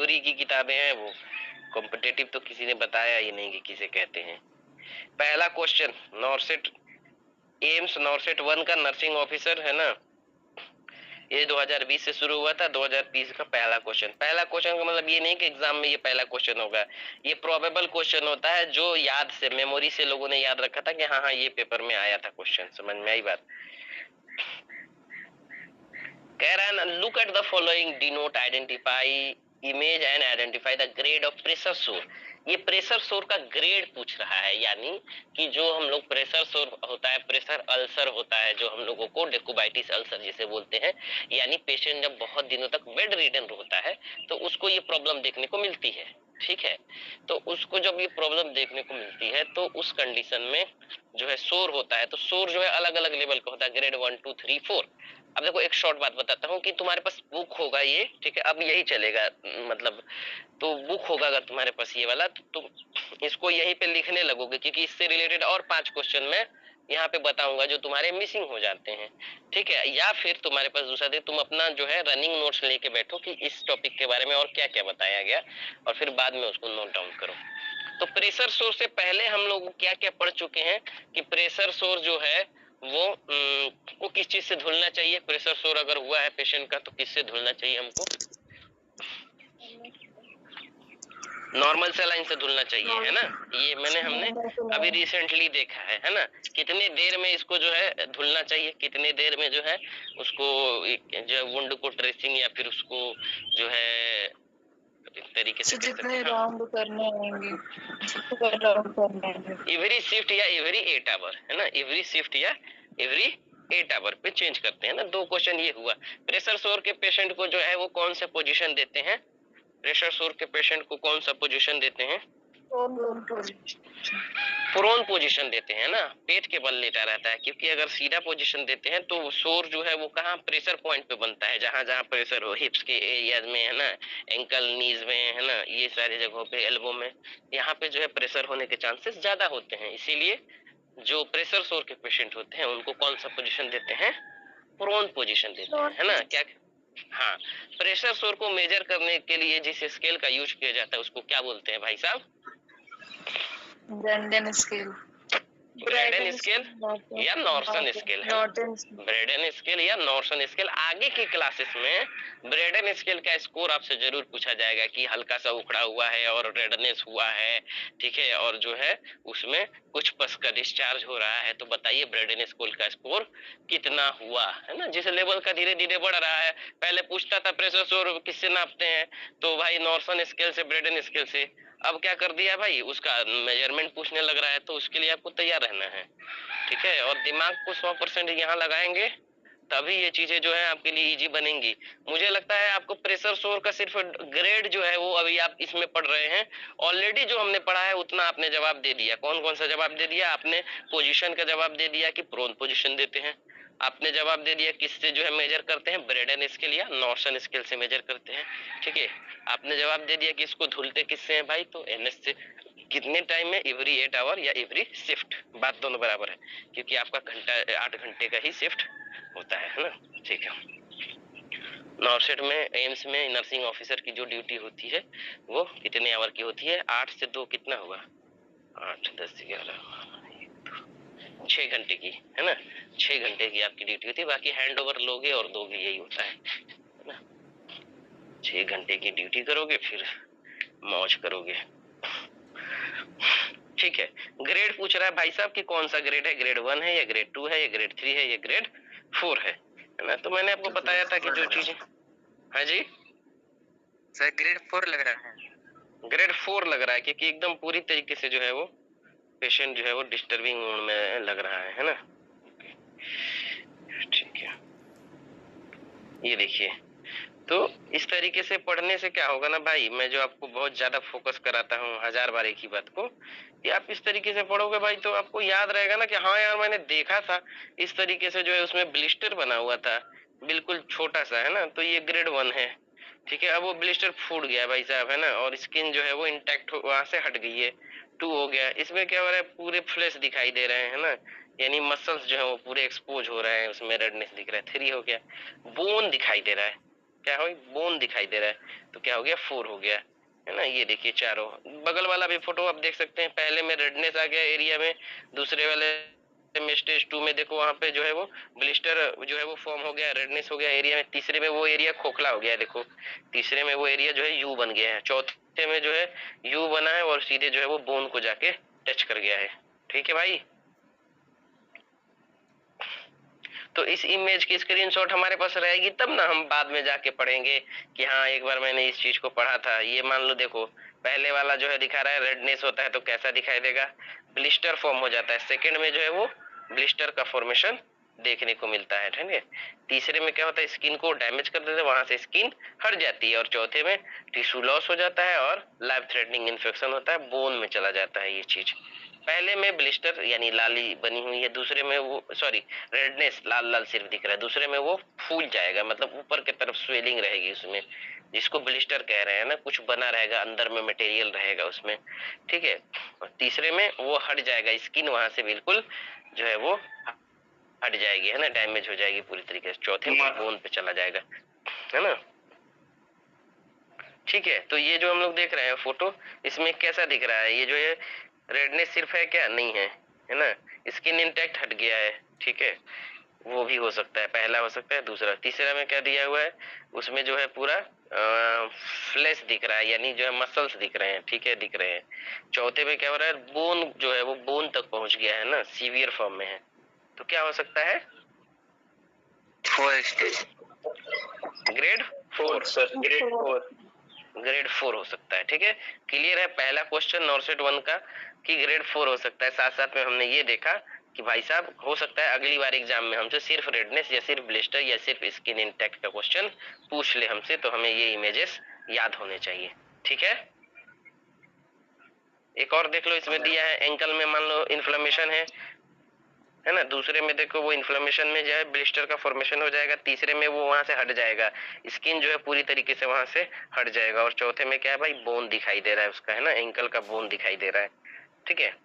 Every की किताबें हैं वो। कॉम्पिटेटिव तो किसी ने बताया ही नहीं कि किसे कहते हैं। पहला क्वेश्चन, नॉर्सेट एम्स नॉर्सेट 1 का नर्सिंग ऑफिसर है ना, ये 2020 से शुरू हुआ था। 2020 का पहला क्वेश्चन, पहला क्वेश्चन का मतलब ये नहीं कि एग्जाम में ये पहला क्वेश्चन होगा, ये प्रोबेबल क्वेश्चन होता है जो याद से, मेमोरी से लोगों ने याद रखा था कि हाँ हाँ ये पेपर में आया था क्वेश्चन। समझ में आई बात? कह रहा है ना, look at the following, denote, identify image and identify the grade of pressure सोर। ये प्रेशर सोर का ग्रेड पूछ रहा है, यानी कि जो हम लोग प्रेशर सोर होता है, प्रेशर अल्सर होता है जो हम लोगों को डेकोबाइटिस अल्सर जिसे बोलते हैं, यानी पेशेंट जब बहुत दिनों तक बेड रिडन होता है तो उसको ये प्रॉब्लम देखने को मिलती है। ठीक है, तो उसको जब ये प्रॉब्लम देखने को मिलती है तो उस कंडीशन में जो है शोर होता है, तो शोर जो है अलग अलग लेवल का होता है, ग्रेड 1 2 3 4। अब देखो एक शॉर्ट बात बताता हूँ कि तुम्हारे पास बुक होगा ये, ठीक है, अब यही चलेगा, मतलब तो बुक होगा अगर तुम्हारे पास ये वाला, तो तुम इसको यहीं पे लिखने लगोगे, क्योंकि इससे रिलेटेड और 5 क्वेश्चन मैं यहाँ पे बताऊंगा जो तुम्हारे मिसिंग हो जाते हैं। ठीक है, या फिर तुम्हारे पास दूसरा दे, तुम अपना जो है रनिंग नोट्स लेके बैठो कि इस टॉपिक के बारे में और क्या क्या बताया गया, और फिर बाद में उसको नोट डाउन करो। तो प्रेशर सोर्स से पहले हम लोग क्या क्या पढ़ चुके हैं कि प्रेशर सोर्स जो है वो को किस चीज से धुलना चाहिए। प्रेशर सोर अगर हुआ है पेशेंट का तो किससे धुलना चाहिए हमको? नॉर्मल सलाइन से धुलना चाहिए, है ना। ये हमने अभी रिसेंटली देखा है ना। कितने देर में इसको जो है धुलना चाहिए, कितने देर में जो है उसको जो वुंड को ड्रेसिंग या फिर उसको जो है एक तरीके से जितने राउंड करने होंगे, राउंड करने होंगे, एवरी शिफ्ट या एवरी 8 आवर, है ना, एवरी शिफ्ट या एवरी 8 आवर पे चेंज करते हैं ना। 2 क्वेश्चन ये हुआ। प्रेशर सोर के पेशेंट को जो है वो कौन सा पोजीशन देते हैं? प्रेशर सोर के पेशेंट को कौन सा पोजीशन देते हैं? प्रोन पोजीशन देते हैं ना, पेट के बल लेटा रहता है, क्योंकि अगर सीधा पोजीशन देते हैं तो शोर जो है वो कहाँ प्रेशर पॉइंट पे बनता है, जहां जहां प्रेशर हो, हिप्स के एरिया में, है ना, एंकल नीज में, है ना, ये सारी जगहों पे, एल्बो में, यहाँ पे जो है प्रेशर होने के चांसेस ज्यादा होते हैं। इसीलिए जो प्रेशर सोर के पेशेंट होते हैं उनको कौन सा पोजीशन देते हैं? प्रोन पोजीशन देते हैं, है ना। क्या? हाँ, प्रेशर सोर को मेजर करने के लिए जिस स्केल का यूज किया जाता है उसको क्या बोलते हैं भाई साहब? ब्रेंडन स्केल, ब्रेडन स्केल या नॉर्सन स्केल है। ब्रेडन स्केल या नॉर्सन स्केल। आगे की क्लासेस में ब्रेडन स्केल का स्कोर आपसे जरूर पूछा जाएगा कि हल्का सा उखड़ा हुआ है और रेडनेस हुआ है, ठीक है, और जो है उसमें कुछ पस का डिस्चार्ज हो रहा है, तो बताइए ब्रेडन स्केल का स्कोर कितना हुआ, है ना। जिस लेवल का धीरे धीरे बढ़ रहा है, पहले पूछता था प्रेशर सोर किससे नापते हैं, तो भाई नॉर्सन स्केल से, ब्रेडन स्केल से। अब क्या कर दिया भाई, उसका मेजरमेंट पूछने लग रहा है, तो उसके लिए आपको तैयार रहना है, ठीक है, और दिमाग को 100% यहाँ लगाएंगे तभी ये चीजें जो है आपके लिए इजी बनेंगी। मुझे लगता है आपको प्रेशर सोर का सिर्फ ग्रेड जो है वो अभी आप इसमें पढ़ रहे हैं, ऑलरेडी जो हमने पढ़ा है उतना आपने जवाब दे दिया। कौन कौन सा जवाब दे दिया आपने? पोजीशन का जवाब दे दिया कि प्रोन पोजीशन देते हैं, आपने जवाब दे दिया किससे जो है मेजर करते हैं, ब्रेडन स्केल या नॉर्सन स्केल से मेजर करते हैं, ठीक है, आपने जवाब दे दिया कि इसको धुलते किससे हैं भाई, तो एनएस से। कितने टाइम में? एवरी 8 आवर या एवरी शिफ्ट, बात दोनों बराबर है, क्योंकि आपका घंटा 8 घंटे का ही शिफ्ट होता है ना। ठीक है, नॉर्सेट में, एम्स में नर्सिंग ऑफिसर की जो ड्यूटी होती है वो कितने आवर की होती है? 8 से 2 कितना हुआ? 8 10 11 6 घंटे की, है ना। 6 घंटे की आपकी ड्यूटी होती है, बाकी हैंड ओवर लोगे और दोगे, यही होता है ना। 6 घंटे की ड्यूटी करोगे फिर मौज करोगे। ठीक है, ग्रेड पूछ रहा है भाई साहब कि कौन सा ग्रेड है, ग्रेड 1 है या ग्रेड 2 है या ग्रेड 3 है या ग्रेड 4 है ना। तो मैंने आपको बताया था कि जो चीजें, हाँ जी सर ग्रेड 4 लग रहा है। ग्रेड 4 लग रहा है, क्योंकि एकदम पूरी तरीके से जो है वो पेशेंट जो है वो डिस्टर्बिंग मोड में लग रहा है ना। ठीक है, ये देखिए, तो इस तरीके से पढ़ने से क्या होगा ना भाई, मैं जो आपको बहुत ज्यादा फोकस कराता हूँ 1000 बार एक ही बात को, कि आप इस तरीके से पढ़ोगे भाई तो आपको याद रहेगा ना कि हाँ यार मैंने देखा था इस तरीके से, जो है उसमें ब्लिस्टर बना हुआ था बिल्कुल छोटा सा, है ना, तो ये ग्रेड 1 है, ठीक है। अब वो ब्लिस्टर फूट गया भाई साहब, है ना, और स्किन जो है वो इंटैक्ट वहां से हट गई है, 2 हो गया। इसमें क्या हो रहा है, पूरे फ्लैश दिखाई दे रहे हैं ना, यानी मसल्स जो है वो पूरे एक्सपोज हो रहे हैं, उसमें रेडनेस दिख रहा है। 3 हो गया, बोन दिखाई दे रहा है, क्या हो, बोन दिखाई दे रहा है, तो क्या हो गया, 4 हो गया, है ना। ये देखिए चारों, बगल वाला भी फोटो आप देख सकते हैं, पहले में रेडनेस आ गया एरिया में, दूसरे वाले में स्टेज 2 में देखो वहां पे जो है वो ब्लिस्टर जो है वो फॉर्म हो गया, रेडनेस हो गया एरिया में, तीसरे में वो एरिया खोखला हो गया है, देखो तीसरे में वो एरिया जो है यू बन गया है, चौथे में जो है यू बना है और सीधे जो है वो बोन को जाके टच कर गया है। ठीक है भाई, तो इस इमेज की स्क्रीनशॉट हमारे पास रहेगी तब ना हम बाद में जाके पढ़ेंगे कि हाँ एक बार मैंने इस चीज को पढ़ा था। ये मान लो देखो, पहले वाला जो है दिखा रहा है रेडनेस होता है तो कैसा दिखाई देगा, ब्लिस्टर फॉर्म हो जाता है, सेकंड में जो है वो ब्लिस्टर का फॉर्मेशन देखने को मिलता है, ठीक है। तीसरे में क्या होता है, स्किन को डैमेज कर देते हैं, वहां से स्किन हट जाती है, और चौथे में टिश्यू लॉस हो जाता है और लाइफ थ्रेटनिंग इन्फेक्शन होता है, बोन में चला जाता है ये चीज। पहले में ब्लिस्टर यानी लाली बनी हुई है, दूसरे में वो सॉरी रेडनेस लाल लाल सिर्फ दिख रहा है, दूसरे में वो फूल जाएगा, मतलब ऊपर की तरफ स्वेलिंग रहेगी उसमें, जिसको ब्लिस्टर कह रहे हैं ना, कुछ बना रहेगा अंदर में, मटेरियल रहेगा उसमें, ठीक है। और तीसरे में वो हट जाएगा, स्किन वहां से बिल्कुल जो है वो हट जाएगी, है ना, डैमेज हो जाएगी पूरी तरीके से, चौथे में बोन पे चला जाएगा, है ना। ठीक है, तो ये जो हम लोग देख रहे हैं फोटो, इसमें कैसा दिख रहा है, ये जो है रेडनेस सिर्फ है क्या, नहीं है, है ना, स्किन इंटैक्ट हट गया है, ठीक है, वो भी हो सकता है, पहला हो सकता है, दूसरा, तीसरा में क्या दिया हुआ है, उसमें जो है पूरा फ्लैश दिख रहा है, यानी जो है मसल्स दिख रहे हैं, ठीक है, दिख रहे हैं। चौथे में क्या हो रहा है, बोन जो है वो बोन तक पहुंच गया है ना, सीवियर फॉर्म में है, तो क्या हो सकता है, 4 stage, grade 4 sir, grade 4। Grade 4 हो सकता है, ठीक है। क्लियर है पहला क्वेश्चन नॉर्सेट 1 का कि ग्रेड 4 हो सकता है। साथ साथ में हमने ये देखा कि भाई साहब हो सकता है अगली बार एग्जाम में हमसे सिर्फ रेडनेस या सिर्फ ब्लिस्टर या सिर्फ स्किन इंटैक्ट का क्वेश्चन पूछ ले हमसे, तो हमें ये इमेजेस याद होने चाहिए, ठीक है। एक और देख लो, इसमें दिया है एंकल में मान लो इन्फ्लेमेशन है ना, दूसरे में देखो वो इन्फ्लेमेशन में जो है ब्लिस्टर का फॉर्मेशन हो जाएगा, तीसरे में वो वहां से हट जाएगा, स्किन जो है पूरी तरीके से वहां से हट जाएगा, और चौथे में क्या है भाई, बोन दिखाई दे रहा है उसका, है ना, एंकल का बोन दिखाई दे रहा है, ठीक है।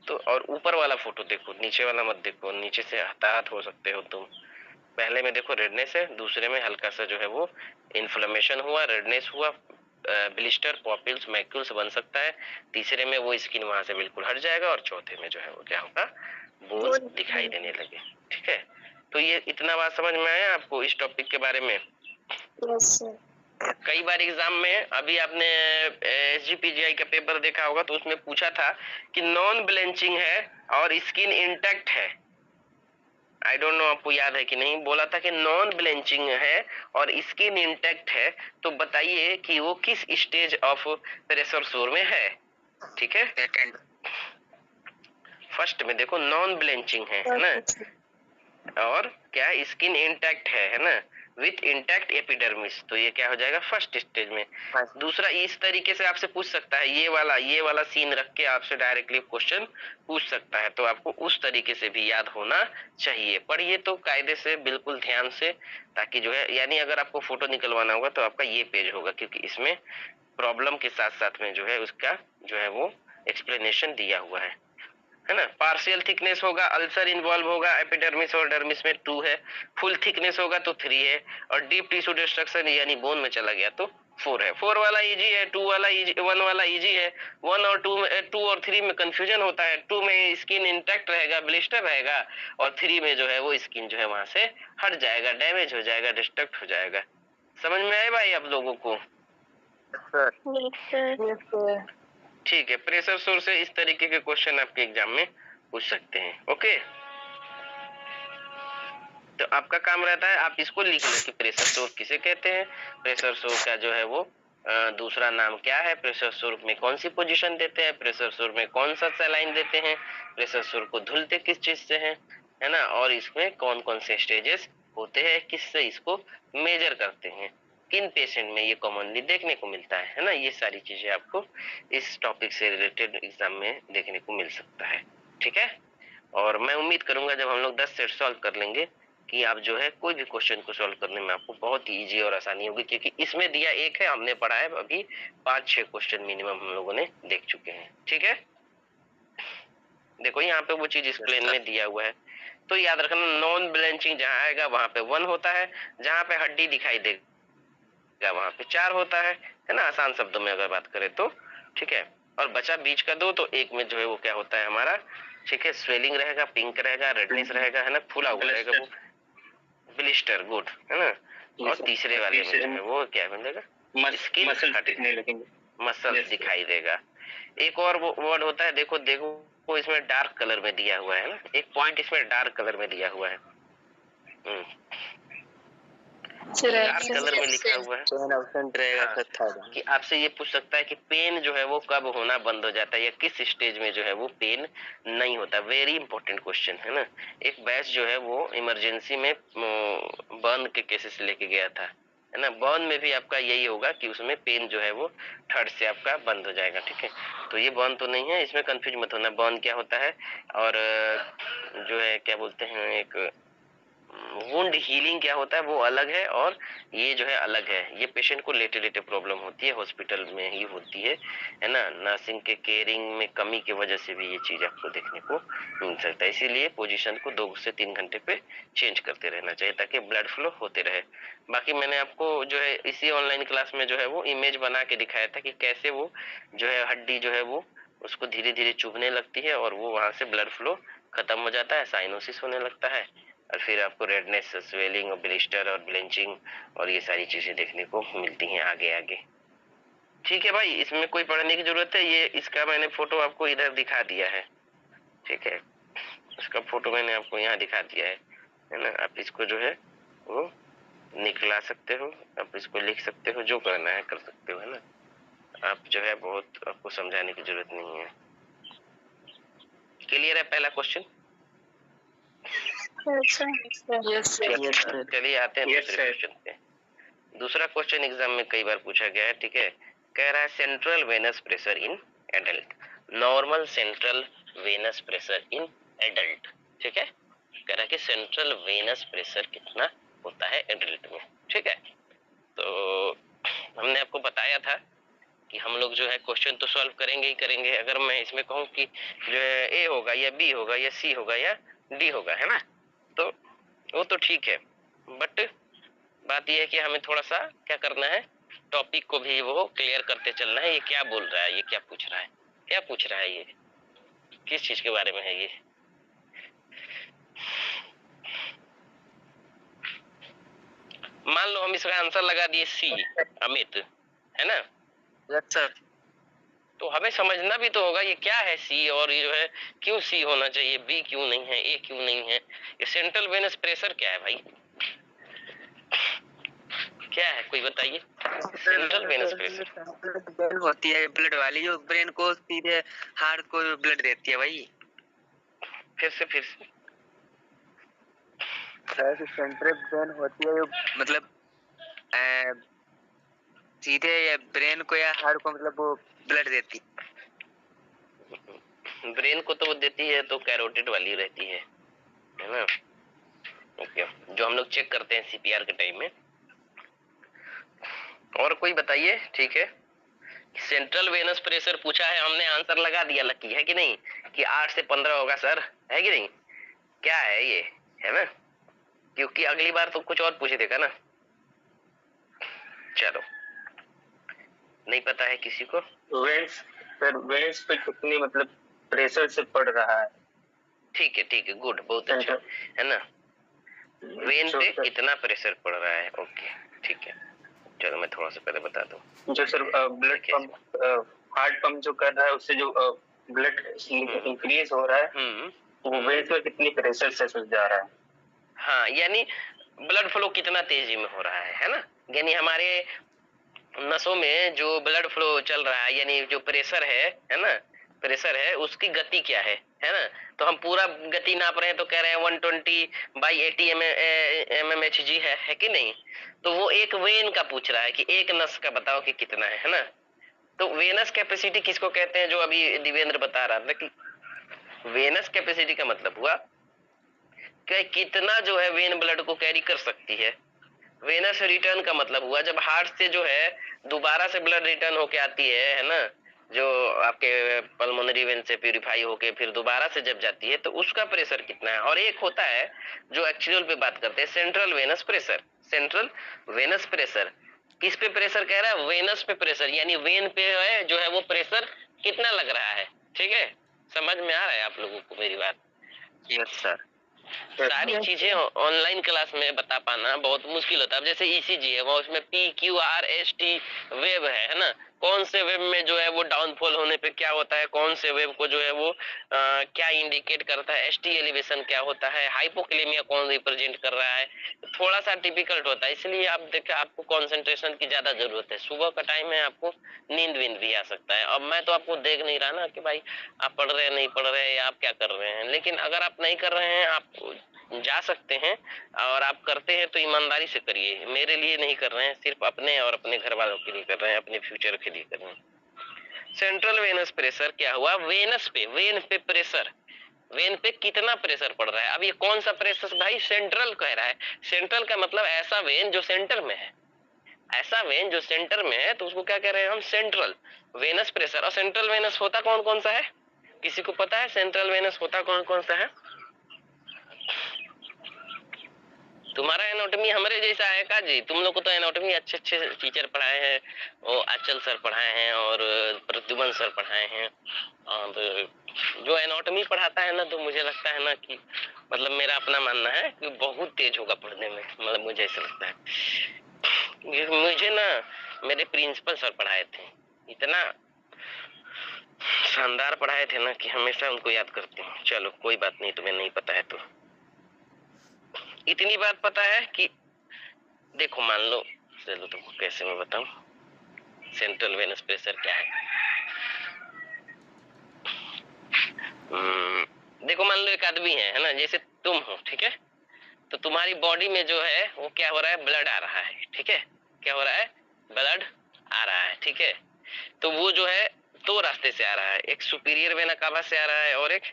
तो और ऊपर वाला फोटो देखो, नीचे वाला मत देखो, नीचे से हताहत हो सकते हो तुम। पहले में देखो रेडनेस है, दूसरे में हल्का सा जो है वो इन्फ्लेमेशन हुआ, रेडनेस हुआ, ब्लिस्टर पॉपिल्स मैक्यूल्स बन सकता है, तीसरे में वो स्किन वहां से बिल्कुल हट जाएगा, और चौथे में जो है वो क्या होगा, बोन दिखाई देने लगे, ठीक है। तो ये इतना बात समझ में आया आपको इस टॉपिक के बारे में। Yes sir. कई बार एग्जाम में, अभी आपने SGPGI का पेपर देखा होगा तो उसमें पूछा था कि नॉन ब्लेंचिंग है और स्किन इंटैक्ट है, आई डोंट नो आपको याद है कि नहीं, बोला था कि नॉन ब्लेंचिंग है और स्किन इंटैक्ट है, तो बताइए कि वो किस स्टेज ऑफ प्रेशर सोर में है, ठीक है। सेकंड, फर्स्ट में देखो नॉन ब्लेंचिंग है ना, और क्या स्किन इंटैक्ट है ना, विथ इंटैक्ट एपिडर्मिस, तो ये क्या हो जाएगा, फर्स्ट स्टेज में। दूसरा इस तरीके से आपसे पूछ सकता है, ये वाला सीन रख के आपसे डायरेक्टली क्वेश्चन पूछ सकता है, तो आपको उस तरीके से भी याद होना चाहिए। पढ़िए तो कायदे से, बिल्कुल ध्यान से, ताकि जो है, यानी अगर आपको फोटो निकलवाना होगा तो आपका ये पेज होगा, क्योंकि इसमें प्रॉब्लम के साथ साथ में जो है उसका जो है वो एक्सप्लेनेशन दिया हुआ है ना। पार्शियल थिकनेस होगा, अल्सर इन्वॉल्व होगा, एपिडर्मिस और डर्मिस में 2 है, फुल थिकनेस होगा तो 3 है, और डीप टिश्यू डिस्ट्रक्शन यानी बोन में चला गया तो 4 है। 4 वाला इजी है, 2 वाला इजी, 1 वाला इजी है, 1 और 2 में 2 और 3 में कंफ्यूजन होता है, 2 में स्किन इंटैक्ट रहेगा, ब्लिस्टर रहेगा, और 3 में जो है वो स्किन जो है वहां से हट जाएगा, डैमेज हो जाएगा, डिस्ट्रक्ट हो जाएगा। समझ में आए भाई आप लोगों को? सर ठीक है, प्रेशर सोर्स से इस तरीके के क्वेश्चन आपके एग्जाम में पूछ सकते हैं, ओके। तो आपका काम रहता है आप इसको लिख लो कि प्रेशर सोर्स किसे कहते हैं, प्रेशर सोर्स का जो है वो दूसरा नाम क्या है, प्रेशर सोर्स में कौन सी पोजीशन देते हैं, प्रेशर सोर्स में कौन सा सलाइन देते हैं, प्रेशर सोर्स को धुलते किस चीज से हैं, है ना, और इसमें कौन कौन से स्टेजेस होते हैं, किससे इसको मेजर करते हैं, किन पेशेंट में ये कॉमनली देखने को मिलता है ना, ये सारी चीजें आपको इस टॉपिक से रिलेटेड एग्जाम में देखने को मिल सकता है, ठीक है। और मैं उम्मीद करूंगा जब हम लोग 10 सेट सॉल्व कर लेंगे कि आप जो है कोई भी क्वेश्चन को सॉल्व करने में आपको बहुत ही इजी और आसानी होगी, क्योंकि इसमें दिया एक है, हमने पढ़ा है अभी 5-6 क्वेश्चन मिनिमम हम लोगों ने देख चुके हैं, ठीक है। देखो यहाँ पे वो चीज एक्सप्लेन में दिया हुआ है, तो याद रखना नॉन ब्लेंचिंग जहाँ आएगा वहां पे 1 होता है, जहाँ पे हड्डी दिखाई देगा वहां पे 4 होता है ना, आसान शब्दों में अगर बात करें तो, ठीक है। और बचा बीच का 2, तो एक में जो है वो क्या होता है हमारा, ठीक है, स्वेलिंग रहेगा, पिंक रहेगा, रेडनेस रहेगा, है ना, फूला हुआ रहेगा, वो ब्लिस्टर, गुड, है ना। और तीसरे वाले में जो है वो क्या मिलेगा, स्किन दिखने लगेंगे, मसल्स दिखाई देगा। एक और वो वर्ड होता है, देखो देखो वो इसमें डार्क कलर में दिया हुआ है ना, एक पॉइंट इसमें डार्क कलर में दिया हुआ है, डार्क कलर में लिखा हुआ है, कि आपसे ये पूछ सकता है कि पेन जो है वो कब होना बंद हो जाता है, या किस स्टेज में जो है वो पेन नहीं होता। वेरी इंपॉर्टेंट क्वेश्चन है ना। एक बैच जो है वो इमरजेंसी में बर्न के केसेस लेके गया था, है ना। बर्न में भी आपका यही होगा कि उसमें पेन जो है वो थर्ड से आपका बंद हो जाएगा, ठीक है। तो ये बर्न तो नहीं है, इसमें कंफ्यूज मत होना, बर्न क्या होता है और जो है क्या बोलते हैं, एक वुंड हीलिंग क्या होता है वो अलग है, और ये जो है अलग है। ये पेशेंट को लेटे लेटे प्रॉब्लम होती है, हॉस्पिटल में ही होती है ना। नर्सिंग के केयरिंग में कमी की वजह से भी ये चीज आपको देखने को मिल सकता है। इसीलिए पोजीशन को 2 से 3 घंटे पे चेंज करते रहना चाहिए ताकि ब्लड फ्लो होते रहे। बाकी मैंने आपको जो है इसी ऑनलाइन क्लास में जो है वो इमेज बना के दिखाया था कि कैसे वो जो है हड्डी जो है वो उसको धीरे धीरे चुभने लगती है और वो वहां से ब्लड फ्लो खत्म हो जाता है, साइनोसिस होने लगता है, और फिर आपको रेडनेस, स्वेलिंग और ब्लिस्टर और ब्लेंचिंग और ये सारी चीजें देखने को मिलती हैं आगे आगे। ठीक है भाई, इसमें कोई पढ़ने की जरूरत है, ये इसका मैंने फोटो आपको इधर दिखा दिया है, ठीक है। इसका फोटो मैंने आपको यहाँ दिखा दिया है ना। आप इसको जो है वो निकला सकते हो, आप इसको लिख सकते हो, जो करना है कर सकते हो, है ना। आप जो है बहुत आपको समझाने की जरूरत नहीं है। क्लियर है पहला क्वेश्चन? चलिए आते हैं दूसरे क्वेश्चन पे। दूसरा क्वेश्चन एग्जाम में कई बार पूछा गया है, ठीक है। कह रहा है central venous pressure in adult, normal central venous pressure in adult, ठीक है। कह रहा है कि सेंट्रल वेनस प्रेशर कितना होता है एडल्ट में, ठीक है। तो हमने आपको बताया था कि हम लोग जो है क्वेश्चन तो सॉल्व करेंगे ही करेंगे। अगर मैं इसमें कहूँ कि जो है ए होगा या बी होगा या सी होगा या डी होगा, है ना, तो वो तो ठीक है, बट बात यह है कि हमें थोड़ा सा क्या करना है, टॉपिक को भी वो क्लियर करते चलना है। ये क्या बोल रहा है, ये क्या पूछ रहा है, क्या पूछ रहा है, ये किस चीज के बारे में है ये। मान लो हम इसका आंसर लगा दिए सी, अमित, है ना। Yes sir. तो हमें समझना भी तो होगा ये क्या है सी, और ये जो है क्यों सी होना चाहिए, बी क्यों नहीं है, ए क्यों नहीं है। ये सेंट्रल वेनस प्रेशर क्या है भाई, क्या है कोई बताइए। सेंट्रल वेनस प्रेशर होती है ब्लड वाली, जो ब्रेन को सीधे हार्ट को ब्लड देती है भाई। फिर से सेंट्रल ब्रेन होती है, मतलब सीधे ब्रेन को या हार्ट को, मतलब वो ब्लड देती। ब्रेन को तो वो देती है तो कैरोटिड वाली रहती है ना। ओके, जो हम लोग चेक करते हैं सीपीआर के टाइम में। और कोई बताइए, ठीक है। सेंट्रल वेनस प्रेशर पूछा है, हमने आंसर लगा दिया लकी, है कि नहीं, कि 8 से 15 होगा सर, है कि नहीं। क्या है ये, है ना, क्योंकि अगली बार तो कुछ और पूछ देगा ना। चलो, नहीं पता है किसी को। वेन्स पे कितनी मतलब प्रेशर से पड़ रहा है। ठीक है, गुड, बहुत अच्छा, है ना। वेन पे कितना प्रेशर पड़ रहा है, ओके, ठीक है। चलो मैं थोड़ा सा पहले बता दूं। जो sir blood pump, heart pump जो कर रहा है, उससे जो ब्लड इंक्रीज हो रहा है, वो वेन्स में कितनी प्रेशर से जा रहा है। हाँ, यानी ब्लड फ्लो कितना तेजी में हो रहा है ना। यानी हमारे नसों में जो ब्लड फ्लो चल रहा है, यानी जो प्रेशर है ना, प्रेशर है उसकी गति क्या है ना। तो हम पूरा गति नाप रहे हैं तो कह रहे हैं 120/80 mmHg है कि नहीं। तो वो एक वेन का पूछ रहा है कि एक नस का बताओ कि कितना है ना। तो वेनस कैपेसिटी किसको कहते हैं, जो अभी दिवेंद्र बता रहा था कि वेनस कैपेसिटी का मतलब हुआ कि कितना जो है वेन ब्लड को कैरी कर सकती है। वेनस रिटर्न का मतलब हुआ जब हार्ट से जो है दोबारा से ब्लड रिटर्न होके आती है ना, जो आपके पल्मोनरी वेन से प्यूरिफाई होके फिर दोबारा से जब जाती है, तो उसका प्रेशर कितना है। और एक होता है जो एक्चुअल पे बात करते हैं, central venous pressure, central venous pressure. किस पे प्रेशर कह रहा है? वेनस पे प्रेशर, यानी वेन पे है जो है वो प्रेशर कितना लग रहा है। ठीक है, समझ में आ रहा है आप लोगों को मेरी बात? Yes sir. सारी चीजें ऑनलाइन क्लास में बता पाना बहुत मुश्किल होता है। अब जैसे ईसीजी है, वो उसमें PQRST वेव है ना, कौन से वेव में जो है वो डाउनफॉल होने पे क्या होता है, कौन से वेव को जो है वो क्या इंडिकेट करता है, ST एलिवेशन क्या होता है, हाइपोक्लेमिया कौन रिप्रेजेंट कर रहा है, थोड़ा सा डिफिकल्ट होता है। इसलिए आप देखें, आपको कंसंट्रेशन की ज्यादा जरूरत है। सुबह का टाइम है, आपको नींद वींद भी आ सकता है। अब मैं तो आपको देख नहीं रहा ना कि भाई आप पढ़ रहे हैं नहीं पढ़ रहे हैं या आप क्या कर रहे हैं, लेकिन अगर आप नहीं कर रहे हैं, आप जा सकते हैं और आप करते हैं तो ईमानदारी से करिए। मेरे लिए नहीं कर रहे हैं, सिर्फ अपने और अपने घर वालों के लिए कर रहे हैं, अपने फ्यूचर के लिए कर रहे हैं। सेंट्रल वेनस प्रेशर क्या हुआ? वेनस पे, वेन पे प्रेशर, वेन पे कितना प्रेशर पड़ रहा है। अब ये कौन सा प्रेशर भाई? सेंट्रल कह रहा है। सेंट्रल का मतलब ऐसा वेन जो सेंटर में है, ऐसा वेन जो सेंटर में है, तो उसको क्या कह रहे हैं हम? Central venous pressure. और सेंट्रल वेनस होता कौन कौन सा है? किसी को पता है सेंट्रल वेनस होता कौन कौन सा है? तुम्हारा एनाटॉमी हमारे जैसा है का जी? तुम लोग को तो एनाटॉमी अच्छे अच्छे टीचर पढ़ाए हैं, वो आंचल सर पढ़ाए हैं और प्रद्युमन सर पढ़ाए हैं। और जो एनाटॉमी पढ़ाता है ना, तो मुझे लगता है ना कि मतलब मेरा अपना मानना है कि बहुत तेज होगा पढ़ने में, मतलब मुझे ऐसा लगता है। मुझे ना मेरे प्रिंसिपल सर पढ़ाए थे, इतना शानदार पढ़ाए थे ना कि हमेशा उनको याद करती हूँ। चलो कोई बात नहीं, तुम्हें नहीं पता है तो इतनी बात पता है कि देखो मान लो, चलो तुमको कैसे मैं बताऊं सेंट्रल वेनस प्रेशर क्या है। देखो मान लो एक आदमी है ना, जैसे तुम हो, ठीक है, तो तुम्हारी बॉडी में जो है वो क्या हो रहा है? ब्लड आ रहा है, ठीक है, क्या हो रहा है? ब्लड आ रहा है, ठीक है। तो वो जो है दो रास्ते से आ रहा है, एक सुपीरियर वेना कावा से आ रहा है और एक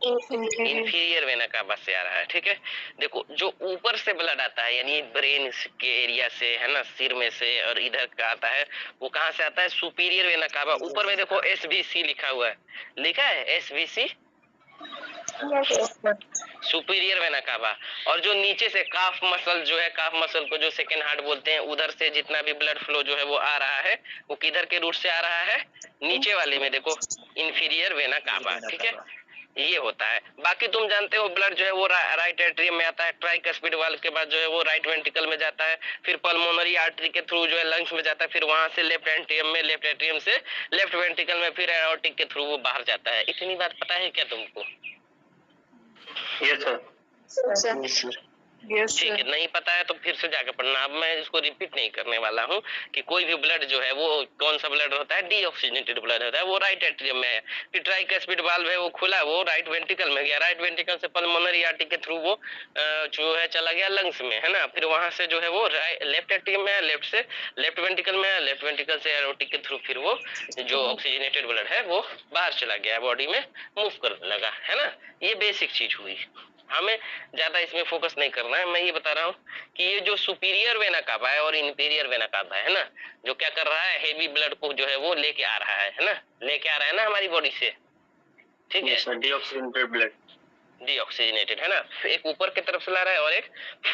इंफीरियर वेना कावा से आ रहा है, ठीक है। देखो जो ऊपर से ब्लड आता है, यानी ब्रेन के एरिया से है ना, सिर में से, और इधर का आता है, वो कहाँ से आता है? सुपीरियर वेना कावा। ऊपर में देखो SVC लिखा हुआ है, लिखा है SVC, सुपीरियर वेना कावा। और जो नीचे से काफ मसल जो है, काफ मसल को जो सेकेंड हार्ट बोलते हैं, उधर से जितना भी ब्लड फ्लो जो है वो आ रहा है, वो किधर के रूट से आ रहा है? नीचे वाले में देखो, इंफीरियर वेना कावा, ठीक है, ये होता है। बाकी तुम जानते हो ब्लड जो है वो राइट एट्रियम में आता है, ट्राइकस्पिड वाल्व के बाद जो है वो राइट वेंट्रिकल में जाता है, फिर पल्मोनरी आर्टरी के थ्रू जो है लंग्स में जाता है, फिर वहां से लेफ्ट एट्रियम में, लेफ्ट एट्रियम से लेफ्ट वेंट्रिकल में, फिर एरोटिक के थ्रू वो बाहर जाता है। इतनी बात पता है क्या तुमको? Yes sir. ठीक है, नहीं पता है तो फिर से जाकर पढ़ना। अब मैं इसको रिपीट नहीं करने वाला हूँ कि कोई भी ब्लड जो है वो कौन सा ब्लड होता है? डीऑक्सीजनेटेड ब्लड होता है, वो राइट एट्रियम में है। फिर ट्राइकस्पिड वाल्व है वो खुला, वो राइट वेंट्रिकल में गया, राइट वेंट्रिकल से पल्मोनरी आर्टरी के थ्रू वो जो है चला गया लंग्स में, है ना। फिर वहां से जो है वो लेफ्ट एट्रियम में है, लेफ्ट से लेफ्ट वेंट्रिकल में है, लेफ्ट वेंट्रिकल से एरोटिक के थ्रू फिर वो जो ऑक्सीजनेटेड ब्लड है वो बाहर चला गया, बॉडी में मूव करने लगा, है ना। ये बेसिक चीज हुई, हमें ज्यादा इसमें फोकस नहीं करना है। मैं ये बता रहा हूँ कि ये जो सुपीरियर वेना कावा है और इंफीरियर वेना कावा है ना, जो क्या कर रहा है? हेवी ब्लड को जो है वो लेके आ रहा है ना, लेके आ रहा है ना हमारी बॉडी से, ठीक है। डीऑक्सीजनेटेड ब्लड, डीऑक्सीजनेटेड है ना, एक ऊपर की तरफ से ला रहा है और एक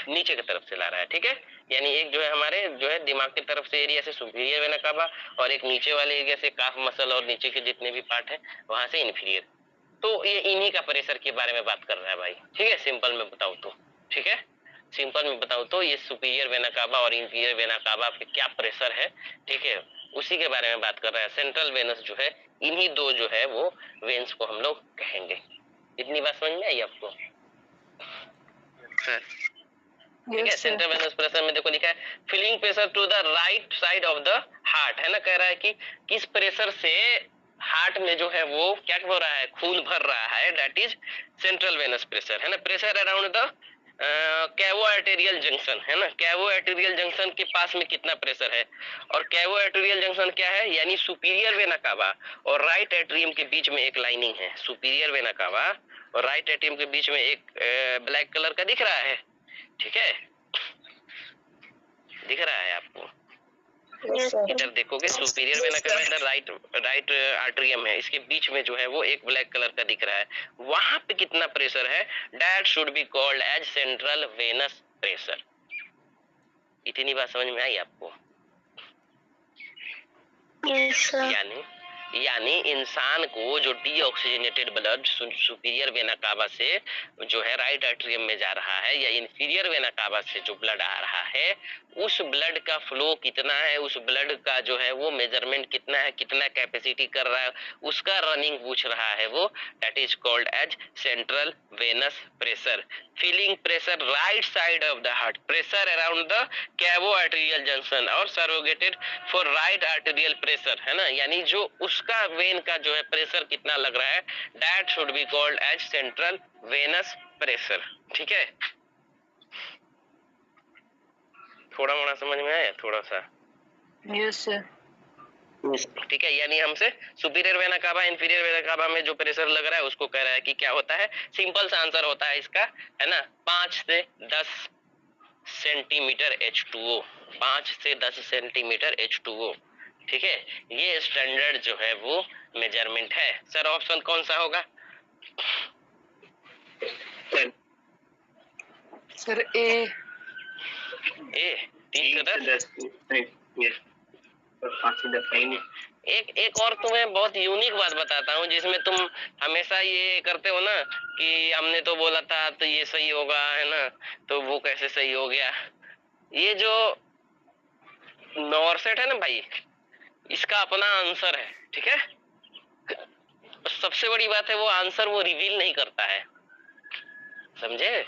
नीचे की तरफ से ला रहा है, ठीक है। यानी एक जो है हमारे जो है दिमाग की तरफ से एरिया से सुपीरियर वेना कावा, और एक नीचे वाले एरिया से काफ मसल और नीचे के जितने भी पार्ट है वहां से इंफीरियर। तो ये इन्हीं का प्रेशर के बारे में बात कर रहा है भाई, ठीक है। सिंपल में बताऊं तो, ठीक है, सिंपल में बताऊं तो ये सुपीरियर वेना कावा और इंफीरियर वेना कावा पे क्या प्रेशर है, ठीक है, उसी के बारे में बात कर रहा है। सेंट्रल वेनस जो है, इन्हीं दो जो है वो वेन्स को हम लोग कहेंगे। इतनी बात समझ में आई आपको? ठीक है। सेंट्रल वेनस प्रेशर में देखो लिखा है feeling pressure to the right side of the heart, है ना। कह रहा है कि किस प्रेशर से हार्ट में जो है वो क्या हो रहा है? खून भर रहा है, that is central venous pressure, है ना। Pressure around the cavo arterial junction, है ना। कैवो आर्टेरियल जंक्शन के पास में कितना प्रेशर है? और कैवो आर्टेरियल जंक्शन क्या है? यानी सुपीरियर वेना कावा और राइट एट्रियम के बीच में एक लाइनिंग है। सुपीरियर वेना कावा और राइट एट्रियम के बीच में एक ब्लैक कलर का दिख रहा है, ठीक है, दिख रहा है आपको? इधर देखोगे सुपीरियर वेना कावा, इधर राइट आर्टरियम है, इसके बीच में जो है वो एक ब्लैक कलर का दिख रहा है। वहां पे कितना प्रेशर है? That should be called as central venous pressure. इतनी बात समझ में आई आपको? यानी इंसान को जो डीऑक्सीजनेटेड ब्लड सुपीरियर वेना कावा से जो है राइट एट्रियम में जा रहा है या इंफीरियर वेना कावा से जो ब्लड आ रहा है, उस ब्लड का फ्लो कितना है, उस ब्लड का जो है वो मेजरमेंट कितना है, कितना कैपेसिटी कर रहा है, उसका रनिंग पूछ रहा है वो। That is called as central venous pressure. Feeling pressure right side of the heart, pressure around the cavo arterial junction और surrogated for right arterial pressure, है ना। यानी जो उसका वेन का जो है प्रेशर कितना लग रहा है, that should be called as central venous pressure. ठीक है, थोड़ा मोड़ा समझ में आया? थोड़ा सा? Yes sir. ठीक है, यानी हमसे superior vena cava inferior vena cava में जो प्रेशर लग रहा है उसको कह रहा है कि क्या होता है। सिंपल सा आंसर होता है इसका, है ना, 5 से 10 सेंटीमीटर H2O, 5 से 10 सेंटीमीटर H2O। ठीक है, ये स्टैंडर्ड जो है वो मेजरमेंट है। सर ऑप्शन कौन सा होगा? सर ए। 3 से 10। एक और तुम्हें बहुत यूनिक बात बताता हूँ जिसमें तुम हमेशा ये करते हो ना कि हमने तो बोला था तो ये सही होगा, है ना, तो वो कैसे सही हो गया। ये जो नॉरसेट है ना भाई, इसका अपना आंसर है। ठीक है, सबसे बड़ी बात है वो आंसर वो रिवील नहीं करता है, समझे।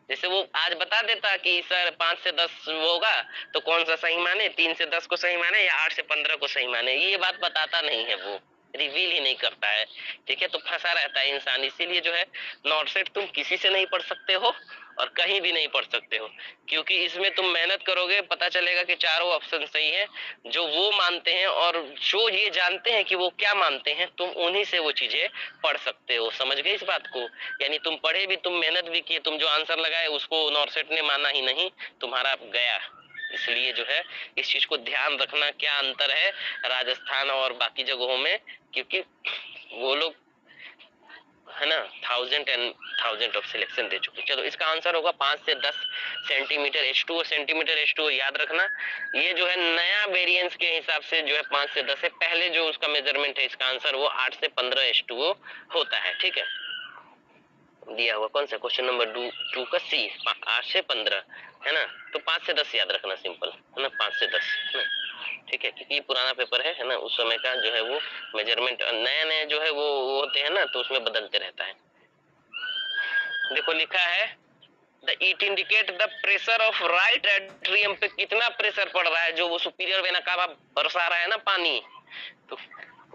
जैसे वो आज बता देता कि सर 5 से 10 होगा तो कौन सा सही माने, 3 से 10 को सही माने या 8 से 15 को सही माने, ये बात बताता नहीं है, वो रिवील ही नहीं करता है। ठीक है, तो फंसा रहता है इंसान। इसीलिए जो है नॉटसेट तुम किसी से नहीं पढ़ सकते हो और कहीं भी नहीं पढ़ सकते हो, क्योंकि इसमें तुम मेहनत करोगे पता चलेगा कि चारों ऑप्शन सही है जो वो मानते हैं, और जो ये जानते हैं कि वो क्या मानते हैं, तुम उन्हीं से वो चीजें पढ़ सकते हो। समझ गए इस बात को? यानी तुम पढ़े भी, तुम मेहनत भी किए, तुम जो आंसर लगाए उसको नॉरसेट ने माना ही नहीं, तुम्हारा गया। इसलिए जो है इस चीज को ध्यान रखना, क्या अंतर है राजस्थान और बाकी जगहों में, क्योंकि वो लोग, है ना, 1000 ऑफ सिलेक्शन दे चुके। चलो इसका आंसर होगा 5 से 10 सेंटीमीटर H2O। सेंटीमीटर H2O याद रखना, ये जो है नया वेरिएंस के हिसाब से जो है 5 से 10 है। पहले जो उसका मेजरमेंट है इसका आंसर वो 8 से 15 H2O होता है। ठीक है, दिया हुआ कौन सा क्वेश्चन नंबर 2 का C, 8 से 15, है ना। तो 5 से 10 याद रखना, सिंपल है ना, 5 से 10, है ना। ठीक है, क्योंकि ये पुराना पेपर है ना, उस समय का जो है वो मेजरमेंट नए नए जो है वो होते हैं ना, तो उसमें बदलते रहता है। देखो लिखा है the it indicate the pressure of right atrium पे कितना प्रेशर पड़ रहा है, जो वो सुपीरियर वेना कावा बरसा रहा है ना पानी, तो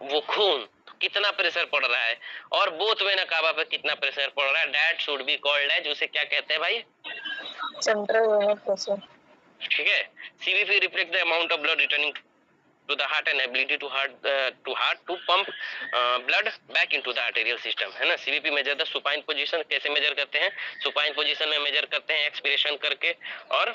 वो खून कितना प्रेशर पड़ रहा है, और बोथ वेना कावा पे कितना प्रेशर पड़ रहा है, that should be called as, उसे क्या कहते हैं भाई? Central venous pressure. ठीक है, CVP reflect the amount of blood returning to the heart and ability to heart to pump blood back into the arterial system, है ना। CVP measure the supine position, कैसे मेजर करते हैं? Supine position में major करते हैं expiration करके, और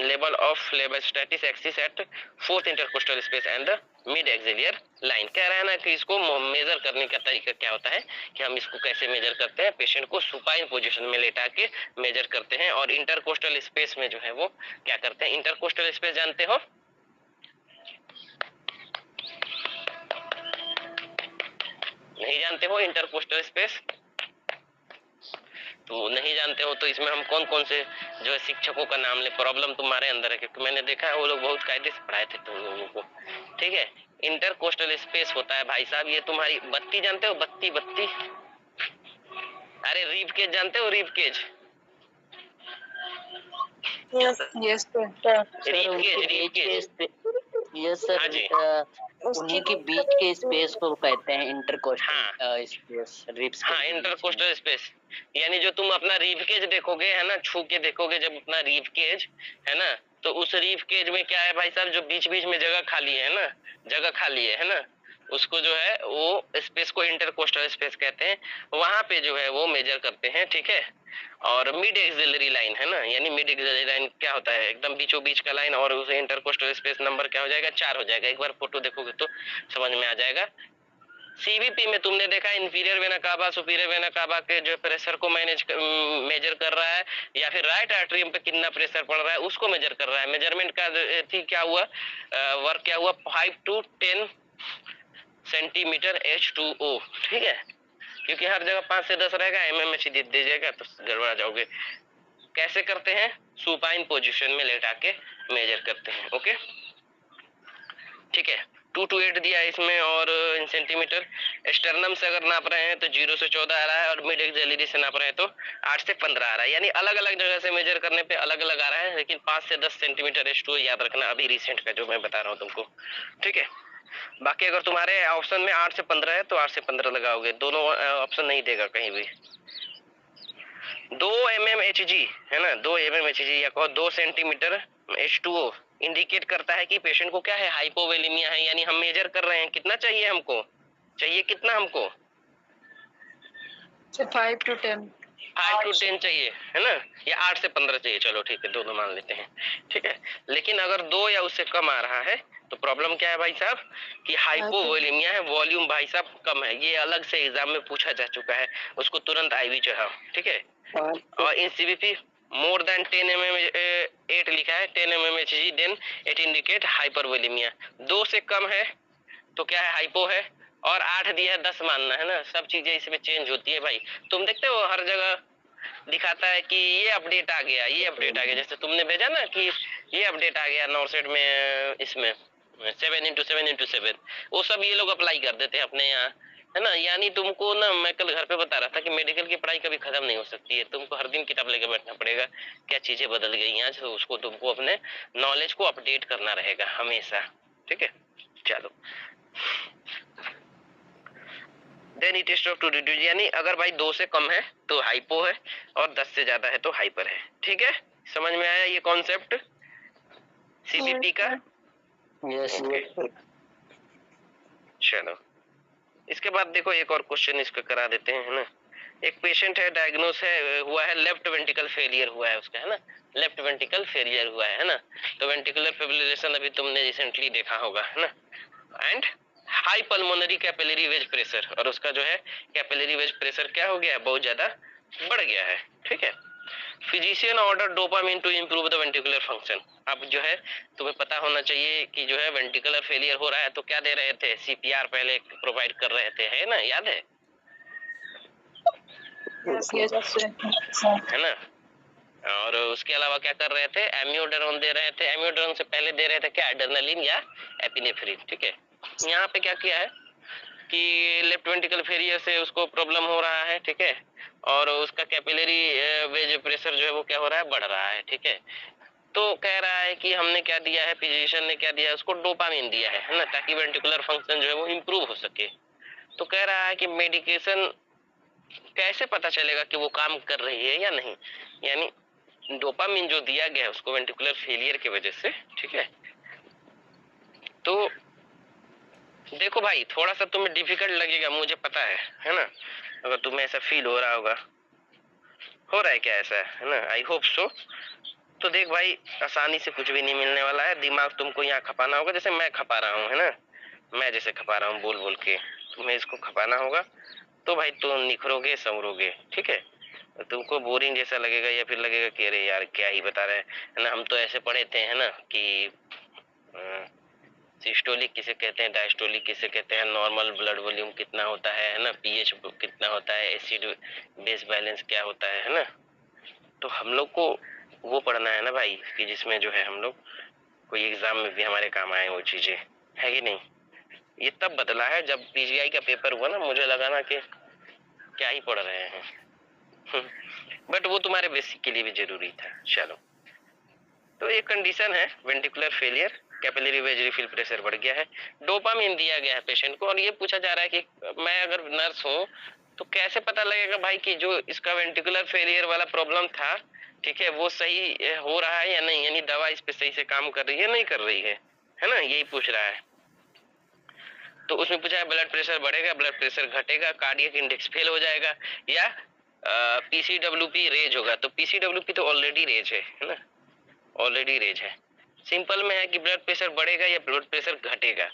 level of phlebostatic axis at 4th intercostal space and the mid axillary line. कह रहा है ना कि इसको मेजर करने का तरीका क्या होता है, कि हम इसको कैसे मेजर करते हैं, पेशेंट को सुपाइन पोजीशन में लेटा के मेजर करते हैं, और इंटरकोस्टल स्पेस में जो है वो क्या करते हैं, इंटरकोस्टल स्पेस जानते हो? नहीं जानते हो इंटरकोस्टल स्पेस? तो नहीं जानते हो तो इसमें हम कौन कौन से जो है शिक्षकों का नाम ले, प्रॉब्लम तुम्हारे अंदर है, क्योंकि मैंने देखा है वो लोग बहुत कायदे से पढ़ाए थे तुम लोगों को। ठीक है, इंटरकोस्टल स्पेस होता है भाई साहब, ये तुम्हारी बत्ती जानते हो? बत्ती बत्ती, अरे रीब केज जानते हो? Rib cage, yes rib cage. Yes sir, हाँ जी, उन्हीं के बीच के स्पेस को कहते हैं इंटरकोस्टल स्पेस, रिब्स। हाँ, इंटरकोस्टल स्पेस, यानी जो तुम अपना रीब केज देखोगे, है ना, छू के देखोगे जब अपना रीब केज, है ना, तो उस रीब केज में क्या है भाई साहब, जो बीच बीच में जगह खाली है ना, जगह खाली है ना, उसको जो है वो स्पेस को इंटरकोस्टल स्पेस कहते हैं, वहां पे जो है वो मेजर करते हैं। ठीक है, और मिड एक्सिलरी लाइन, है ना, यानी मिड एक्सिलरी लाइन क्या होता है, एकदम बीचों बीच का लाइन, और उसे इंटरकोस्टल स्पेस नंबर क्या हो जाएगा, 4 हो जाएगा। एक बार फोटो देखोगे तो समझ में आ जाएगा। सीवीपी में तुमने देखा इंफीरियर वेना कावा सुपीरियर वेना कावा के जो प्रेशर को मेजर कर रहा है, या फिर राइट आर्टरियम पे कितना प्रेशर पड़ रहा है उसको मेजर कर रहा है। मेजरमेंट का थी क्या हुआ, वर्क क्या हुआ, 5 to 10 सेंटीमीटर H2O, ठीक है, क्योंकि हर जगह 5 से 10 रहेगा, mmH दे दीजिएगा तो गड़बड़ा जाओगे। कैसे करते हैं, सुपाइन पोजीशन में लेटा के मेजर करते हैं। ओके ठीक है, 2 to 8 दिया है इसमें, और इन सेंटीमीटर। स्टर्नम से अगर नाप रहे हैं तो 0 से 14 आ रहा है, और मिड एक्सिलरी से नाप रहे हैं तो 8 से 15 आ रहा है, यानी अलग अलग जगह से मेजर करने पे अलग अलग आ रहा है, लेकिन 5 से 10 सेंटीमीटर H2O याद रखना, अभी रिसेंट का जो मैं बता रहा हूँ तुमको, ठीक है। बाकी अगर तुम्हारे ऑप्शन में 8 से 15 है तो 8 से 15 लगाओगे, दोनों ऑप्शन नहीं देगा कहीं भी। 2 mmHg है ना, 2 mmHg या कहो 2 सेंटीमीटर H2O इंडिकेट करता है कि पेशेंट को क्या है, हाइपोवोलेमिया है, यानी हम मेजर कर रहे हैं कितना चाहिए हमको, चाहिए कितना हमको, 5 to 10 5 to 10 चाहिए है ना, या 8 से 15 चाहिए, चलो ठीक है, दोनों मान लेते हैं, ठीक है। लेकिन अगर 2 या उससे कम आ रहा है तो प्रॉब्लम क्या है भाई साहब, कि हाइपोवोलेमिया है, वॉल्यूम भाई साहब कम है, ये अलग से एग्जाम में पूछा जा चुका है, उसको तुरंत आईवी चढ़ाओ, ठीक है। और in CVP more than 10 mm 8 लिखा है, 10 mmHg then it indicate hypervolemia. 2 से कम है तो क्या है, हाइपो है, और 8 दिया है 10 मानना है ना, सब चीजें इसमें चेंज होती है भाई। तुम देखते हो हर जगह दिखाता है कि ये अपडेट आ गया, ये अपडेट आ गया, जैसे तुमने भेजा ना कि ये अपडेट आ गया नॉर्सेट में, इसमें 7x7x7, वो सब ये लोग अप्लाई कर देते हैं अपने यहाँ, है ना। यानी तुमको ना, मैं कल घर पे बता रहा था कि मेडिकल की पढ़ाई कभी खत्म नहीं हो सकती है, तुमको हर दिन किताब लेकर बैठना पड़ेगा, क्या चीजें बदल गई हैं आज, तो उसको तुमको अपने नॉलेज को अपडेट करना रहेगा हमेशा, ठीक है। चलो, then it test of to reduce, यानी अगर भाई 2 से कम है तो हाइपो है, और 10 से ज्यादा है तो हाइपर है, ठीक है। समझ में आया ये कॉन्सेप्ट सीबीपी का? यस चलो, इसके बाद देखो एक और क्वेश्चन इसका करा देते हैं, है ना। एक पेशेंट है, डायग्नोस है, हुआ है लेफ्ट वेंट्रिकल फेलियर हुआ है उसका, है ना, लेफ्ट वेंट्रिकल फेलियर हुआ है ना, तो वेंट्रिकुलर फिब्रिलेशन अभी तुमने रिसेंटली देखा होगा, है ना, and high pulmonary capillary wedge pressure, और उसका जो है कैपिलरी वेज प्रेशर क्या हो गया है, बहुत ज्यादा बढ़ गया है, ठीक है। Physician order dopamine to improve the ventricular function. अब जो है तुम्हें पता होना चाहिए कि जो है वेंट्रिकुलर फेलियर हो रहा है तो क्या दे रहे थे, सीपीआर पहले प्रोवाइड कर रहे थे, है ना, याद है, है ना। और उसके अलावा क्या कर रहे थे, एम्योडारोन दे रहे थे, एम्योडारोन से पहले दे रहे थे क्या, एड्रेनालिन या एपिनेफ्रिन, ठीक है। यहाँ पे क्या किया है कि लेफ्ट वेंट्रिकल फेलियर से उसको प्रॉब्लम हो रहा है, ठीक है, और उसका कैपिलरी वेज प्रेशर जो है वो क्या हो रहा है, बढ़ रहा है, ठीक है। तो कह रहा है कि हमने क्या दिया है, फिजिशियन ने क्या दिया है, उसको डोपामिन दिया है ना, ताकि वेंट्रिकुलर फंक्शन जो है वो इम्प्रूव हो सके। तो कह रहा है कि मेडिकेशन कैसे पता चलेगा कि वो काम कर रही है या नहीं, यानी डोपामिन जो दिया गया है उसको वेंट्रिकुलर फेलियर की वजह से, ठीक है। तो देखो भाई, थोड़ा सा तुम्हें डिफिकल्ट लगेगा, मुझे पता है ना, अगर तुम्हें ऐसा फील हो रहा होगा, हो रहा है क्या ऐसा, है ना, आई होप सो। तो देख भाई, आसानी से कुछ भी नहीं मिलने वाला है, दिमाग तुमको यहाँ खपाना होगा, जैसे मैं खपा रहा हूँ, है ना, मैं जैसे खपा रहा हूँ बोल बोल के, तुम्हें इसको खपाना होगा, तो भाई तुम निखरोगे संवरोगे, ठीक है। तुमको बोरिंग जैसा लगेगा, या फिर लगेगा कि अरे यार क्या ही बता रहे हैं, है ना, हम तो ऐसे पढ़े थे, है ना, कि सिस्टोलिक किसे कहते हैं, डायस्टोलिक किसे कहते हैं, नॉर्मल ब्लड वॉल्यूम कितना होता है ना, पीएच कितना होता है, एसिड बेस बैलेंस क्या होता है ना। तो हम लोग को वो पढ़ना है ना भाई, कि जिसमें जो है हम लोग कोई एग्जाम में भी हमारे काम आए वो चीजें, है कि नहीं। ये तब बदला है जब पीजीआई का पेपर हुआ ना, मुझे लगा ना कि क्या ही पढ़ रहे हैं बट वो तुम्हारे बेसिक के लिए भी जरूरी था। चलो, तो ये कंडीशन है ventricular failure, capillary wedge refill pressure बढ़ गया है, डोपामिन दिया गया है पेशेंट को, और ये पूछा जा रहा है कि मैं अगर नर्स हूँ तो कैसे पता लगेगा भाई कि जो इसका वेंट्रिकुलर फेलियर वाला प्रॉब्लम था, ठीक है, वो सही हो रहा है या नहीं, यानी दवा इस पे सही से काम कर रही है नहीं कर रही है ना, यही पूछ रहा है। तो उसमें पूछा है ब्लड प्रेशर बढ़ेगा, ब्लड प्रेशर घटेगा, कार्डियक इंडेक्स फेल हो जाएगा, या पीसीडब्ल्यूपी रेज होगा। तो पीसीडब्ल्यूपी तो ऑलरेडी रेज है ना, ऑलरेडी रेज है। सिंपल में है कि ब्लड प्रेशर बढ़ेगा या ब्लड प्रेशर घटेगा।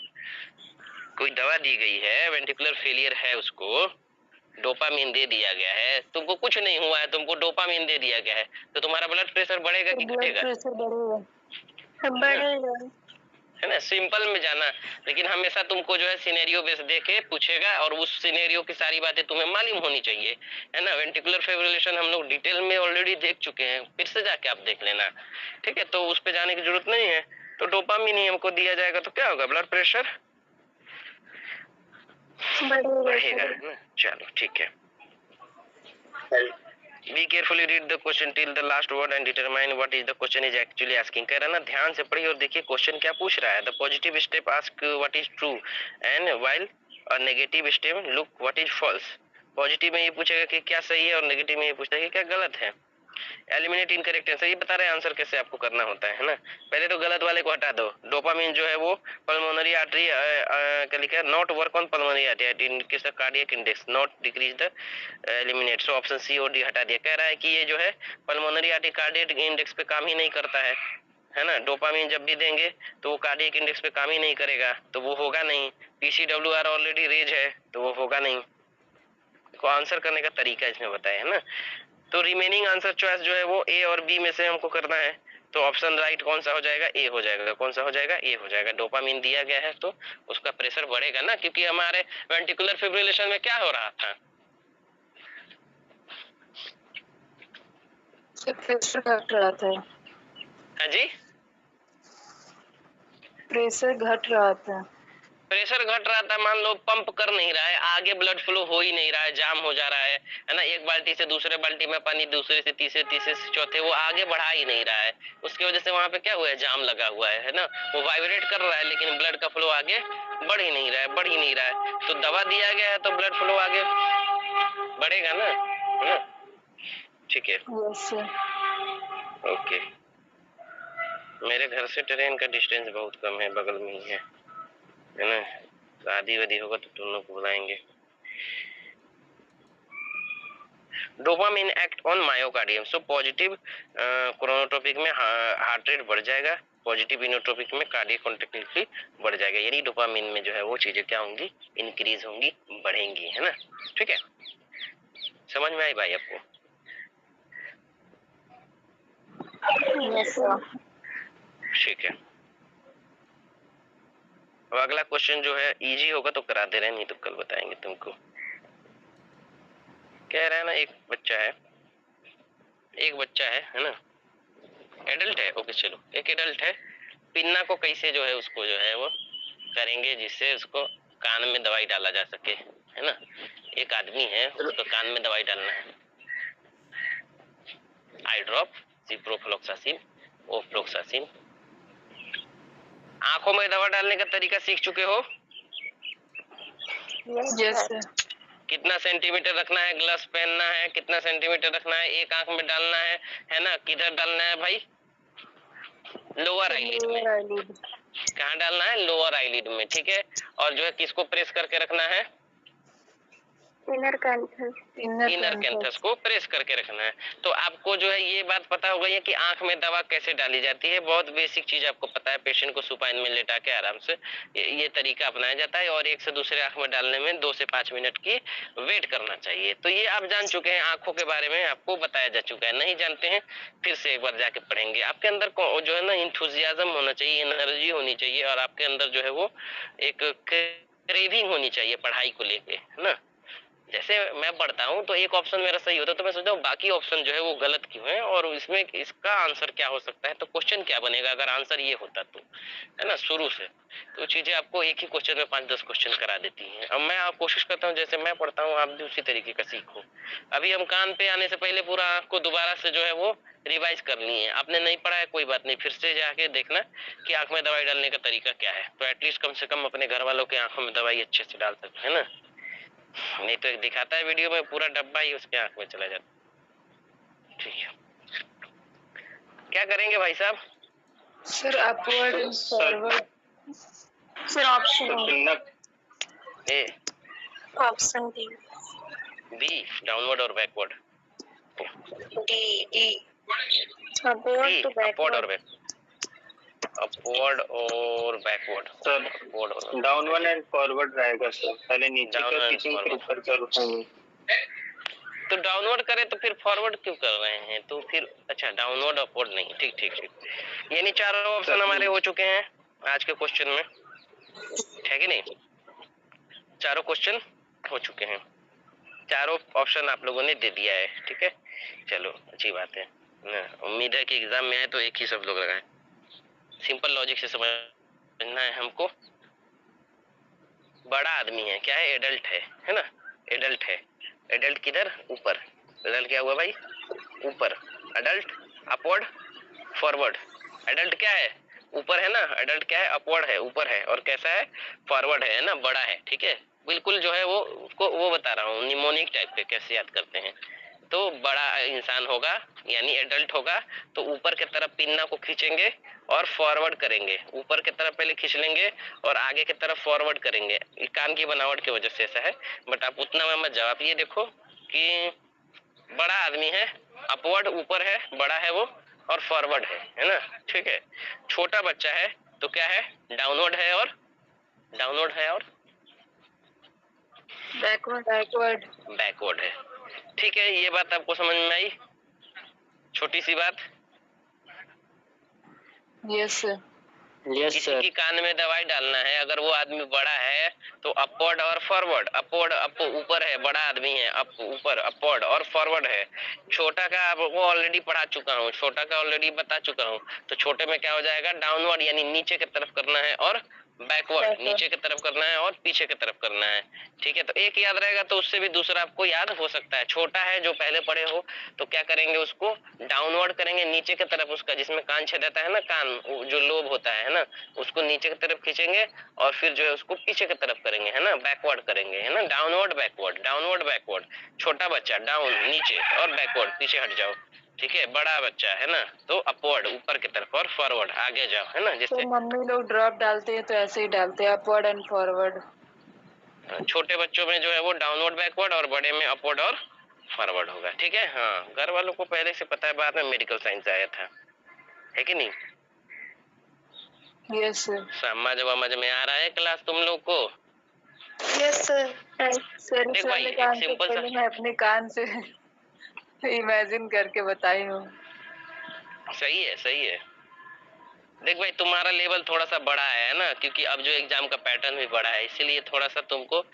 कोई दवा दी गई है, वेंट्रिकुलर फेलियर है, उसको डोपामिन दे दिया गया है, तुमको कुछ नहीं हुआ है, तुमको डोपामिन दे दिया गया है, तो तुम्हारा ब्लड प्रेशर बढ़ेगा कि ब्लड घटेगा? प्रेशर बढ़ेगा। है ना, सिंपल में जाना। लेकिन हमेशा तुमको जो है सिनेरियो बेस दे के पूछेगा और उस सिनेरियो की सारी बातें तुम्हें मालूम होनी चाहिए, है ना। वेंट्रिकुलर फिब्रिलेशन हम लोग डिटेल में ऑलरेडी देख चुके हैं, फिर से जाके आप देख लेना, ठीक है। तो उस पे जाने की जरूरत नहीं है। तो डोपामिन ही हमको दिया जाएगा तो क्या होगा, ब्लड प्रेशर बढ़ेगा, है ना। चलो ठीक है। Be carefully read the question till the last word and determine what is the question is actually asking। कह रहा ना, ध्यान से पढ़िए और देखिए क्वेश्चन क्या पूछ रहा है। The positive step ask what is true and while a negative step look what is false। Positive में ये पूछेगा कि क्या सही है और नेगेटिव में ये पूछेगा कि क्या गलत है। एलिमिनेट इनकरेक्ट आंसर, ये बता रहे हैं आंसर कैसे आपको करना होता है ना। पहले तो गलत वाले को हटा दो। डोपामिन जो है वो पल्मोनरी आर्टरी क्या लिखा है, not work on pulmonary artery increase the cardiac index, not decrease the eliminate. So option C और डी हटा दिया। कह रहा है कि ये जो है पल्मोनरी आर्टरी कार्डियक इंडेक्स पे काम ही नहीं करता है ना। डोपामिन जब भी देंगे तो वो कार्डियक इंडेक्स पे काम ही नहीं करेगा, तो वो होगा नहीं। पीसीडब्ल्यूआर ऑलरेडी रेज है तो वो होगा नहीं। को आंसर करने का तरीका इसमें बताया है ना। तो रिमेनिंग आंसर चॉइस जो है वो ए और बी में से हमको करना है। तो ऑप्शन राइट कौन सा हो जाएगा, ए हो जाएगा। कौन सा हो जाएगा, ए हो जाएगा। डोपामिन दिया गया है तो उसका प्रेशर बढ़ेगा ना, क्योंकि हमारे वेंट्रिकुलर फिब्रिलेशन में क्या हो रहा था, प्रेशर घट रहा था। हाँ जी, प्रेशर घट रहा था। प्रेशर घट रहा था। मान लो पंप कर नहीं रहा है, आगे ब्लड फ्लो हो ही नहीं रहा है, जाम हो जा रहा है ना। एक बाल्टी से दूसरे बाल्टी में पानी, दूसरे से तीसरे, तीसरे से चौथे, वो आगे बढ़ा ही नहीं रहा है। उसकी वजह से वहां पे क्या हुआ है, जाम लगा हुआ है ना। वो वाइब्रेट कर रहा है लेकिन ब्लड का फ्लो आगे बढ़ ही नहीं रहा है, बढ़ ही नहीं रहा है। तो दवा दिया गया है तो ब्लड फ्लो आगे बढ़ेगा ना, है ना। ठीक है, यस सर। ओके। मेरे घर से ट्रेन का डिस्टेंस बहुत कम है, बगल में ही है ना। शादी वादी होगा तो दोनों को बुलाएंगे। Dopamine act on myocardium. So positive chronotropic में हार्ट रेट बढ़ जाएगा, पॉजिटिव इनोट्रोपिक में कार्डियक कॉन्ट्रैक्टिलिटी बढ़ जाएगा। यानी डोपामिन में जो है वो चीजें क्या होंगी, इंक्रीज होंगी, बढ़ेंगी, है ना। ठीक है, समझ में आई भाई आपको? Yes sir. ठीक है। अब अगला क्वेश्चन जो है इजी होगा तो करा दे रहे हैं, नहीं तो कल बताएंगे तुमको। कह रहे हैं ना, एक बच्चा है ना, एडल्ट है। ओके चलो, एक एडल्ट है। पिन्ना को कैसे जो है उसको जो है वो करेंगे जिससे उसको कान में दवाई डाला जा सके, है ना। एक आदमी है, उसको कान में दवाई डालना है। आई ड्रॉप, सिप्रोफ्लोक्सासिन, ओफ्लोक्सासिन। आंखों में दवा डालने का तरीका सीख चुके हो? Yes sir. कितना सेंटीमीटर रखना है, ग्लव्स पहनना है, कितना सेंटीमीटर रखना है, एक आंख में डालना है ना। किधर डालना है भाई, लोअर आईलिड में। कहाँ डालना है, लोअर आईलिड में, ठीक है। और जो है किसको प्रेस करके रखना है, इनर कैंथस को प्रेस करके रखना है। तो आपको जो है ये बात पता हो गई है कि आंख में दवा कैसे डाली जाती है। बहुत बेसिक चीज आपको पता है। पेशेंट को सुपाइन में लेटा के आराम से ये तरीका अपनाया जाता है और एक से दूसरे आंख में डालने में 2 से 5 मिनट की वेट करना चाहिए। तो ये आप जान चुके हैं, आंखों के बारे में आपको बताया जा चुका है। नहीं जानते हैं फिर से एक बार जाके पढ़ेंगे। आपके अंदर जो है ना इंथुजियाज्म होना चाहिए, एनर्जी होनी चाहिए और आपके अंदर जो है वो एक क्रेविंग होनी चाहिए पढ़ाई को लेके, है ना। जैसे मैं पढ़ता हूँ तो एक ऑप्शन मेरा सही होता है तो मैं सोचता हूँ बाकी ऑप्शन जो है वो गलत क्यों है और इसमें इसका आंसर क्या हो सकता है, तो क्वेश्चन क्या बनेगा अगर आंसर ये होता तो, है ना। शुरू से तो चीजें आपको एक ही क्वेश्चन में 5-10 क्वेश्चन करा देती हैं। अब मैं कोशिश करता हूँ जैसे मैं पढ़ता हूँ आप भी उसी तरीके का सीखो। अभी हम कान पे आने से पहले पूरा आंख को दोबारा से जो है वो रिवाइज कर लिए हैं। आपने नहीं पढ़ा है कोई बात नहीं, फिर से जाके देखना कि आंख में दवाई डालने का तरीका क्या है, तो एटलीस्ट कम से कम अपने घर वालों के आंखों में दवाई अच्छे से डाल सकते, है ना। नहीं तो एक दिखाता है वीडियो में पूरा डब्बा ही उसके आंख में चला जाता। ठीक है, क्या करेंगे भाई साहब? Sir upward and forward. Sir option A, option D. B downward और backward? D D upward to upward और बैक। अपवर्ड और बैकवर्ड। सर अपवर्ड होगा, डाउनवर्ड एंड फॉरवर्ड रहेगा सर, पहले नीचे Downward का and खींचेंगे फिर forward। ऊपर का उठाएंगे। तो डाउनवर्ड करे तो फिर फॉरवर्ड क्यों कर रहे हैं? तो फिर अच्छा डाउनवर्ड अपवर्ड नहीं, ठीक ठीक ठीक। यानी चारों ऑप्शन हमारे हो चुके हैं आज के क्वेश्चन में, है कि नहीं? चारों क्वेश्चन हो चुके हैं, चारों ऑप्शन आप लोगों ने दे दिया है, ठीक है। चलो अच्छी बात है ना, उम्मीद है कि एग्जाम में है तो एक ही सब लोग लगाए। सिंपल लॉजिक से समझना है हमको। बड़ा आदमी है, क्या है? एडल्ट है ना? एडल्ट है। एडल्ट किधर? ऊपर। एडल्ट क्या हुआ भाई? ऊपर। Adult upward forward. एडल्ट क्या है? ऊपर है ना। एडल्ट क्या है? अपवर्ड है, ऊपर है। और कैसा है? फॉरवर्ड है ना, बड़ा है, ठीक है। बिल्कुल जो है वो उसको वो बता रहा हूँ निमोनिक टाइप पे कैसे याद करते हैं। तो बड़ा इंसान होगा यानी एडल्ट होगा तो ऊपर की तरफ पिन्ना को खींचेंगे और फॉरवर्ड करेंगे। ऊपर की तरफ पहले खींच लेंगे और आगे की तरफ फॉरवर्ड करेंगे। कान की बनावट की वजह से ऐसा है, बट आप उतना में मत जाओ। आप ये देखो कि बड़ा आदमी है, अपवर्ड ऊपर है, बड़ा है वो, और फॉरवर्ड है ना, ठीक है। छोटा बच्चा है तो क्या है? डाउनवर्ड है और डाउनवर्ड है और बैकवर्ड। बैकवर्ड है, ठीक है। ये बात आपको समझ में आई? छोटी सी बात। Yes sir. किसी की कान में दवाई डालना है, अगर वो आदमी बड़ा है तो अपवर्ड और फॉरवर्ड। अपवर्ड अप ऊपर है, बड़ा आदमी है, अप ऊपर अपवर्ड, और फॉरवर्ड है। छोटा का वो ऑलरेडी पढ़ा चुका हूँ, छोटा का ऑलरेडी बता चुका हूँ। तो छोटे में क्या हो जाएगा? डाउनवर्ड यानी नीचे की तरफ करना है, और बैकवर्ड नीचे की तरफ करना है और पीछे की तरफ करना है, ठीक है। तो एक याद रहेगा तो उससे भी दूसरा आपको याद हो सकता है। छोटा है जो पहले पढ़े हो तो क्या करेंगे? उसको डाउनवर्ड करेंगे नीचे की तरफ, उसका जिसमें कान छेदता है ना, कान जो लोब होता है ना, उसको नीचे की तरफ खींचेंगे और फिर जो है उसको पीछे की तरफ करेंगे, है ना, बैकवर्ड करेंगे, है ना, डाउनवर्ड बैकवर्ड, डाउनवर्ड बैकवर्ड। छोटा बच्चा डाउन नीचे और बैकवर्ड पीछे हट जाओ, ठीक है। बड़ा बच्चा है ना तो अपवर्ड ऊपर की तरफ और फॉरवर्ड आगे जाओ, है ना। जैसे तो मम्मी लोग ड्रॉप डालते हैं तो ऐसे ही डालते हैं, अपवर्ड एंड फॉरवर्ड। छोटे बच्चों में जो है वो डाउनवर्ड बैकवर्ड और बड़े में अपवर्ड और फॉरवर्ड होगा, ठीक है। हाँ, घर वालों को पहले से पता है, बाद में मेडिकल साइंस आया था, है कि नहीं? Yes sir. समझ में आ रहा है क्लास तुम लोग को? Yes sir. सर देख भाई, एक कान से सिंपल सा, पहले मैं अपने कान से इमेजिन करके बताई हूँ। सही है सही है। देख भाई, तुम्हारा लेवल थोड़ा सा बड़ा है ना, क्योंकि अब जो एग्जाम का पैटर्न भी बड़ा है, इसीलिए थोड़ा सा तुमको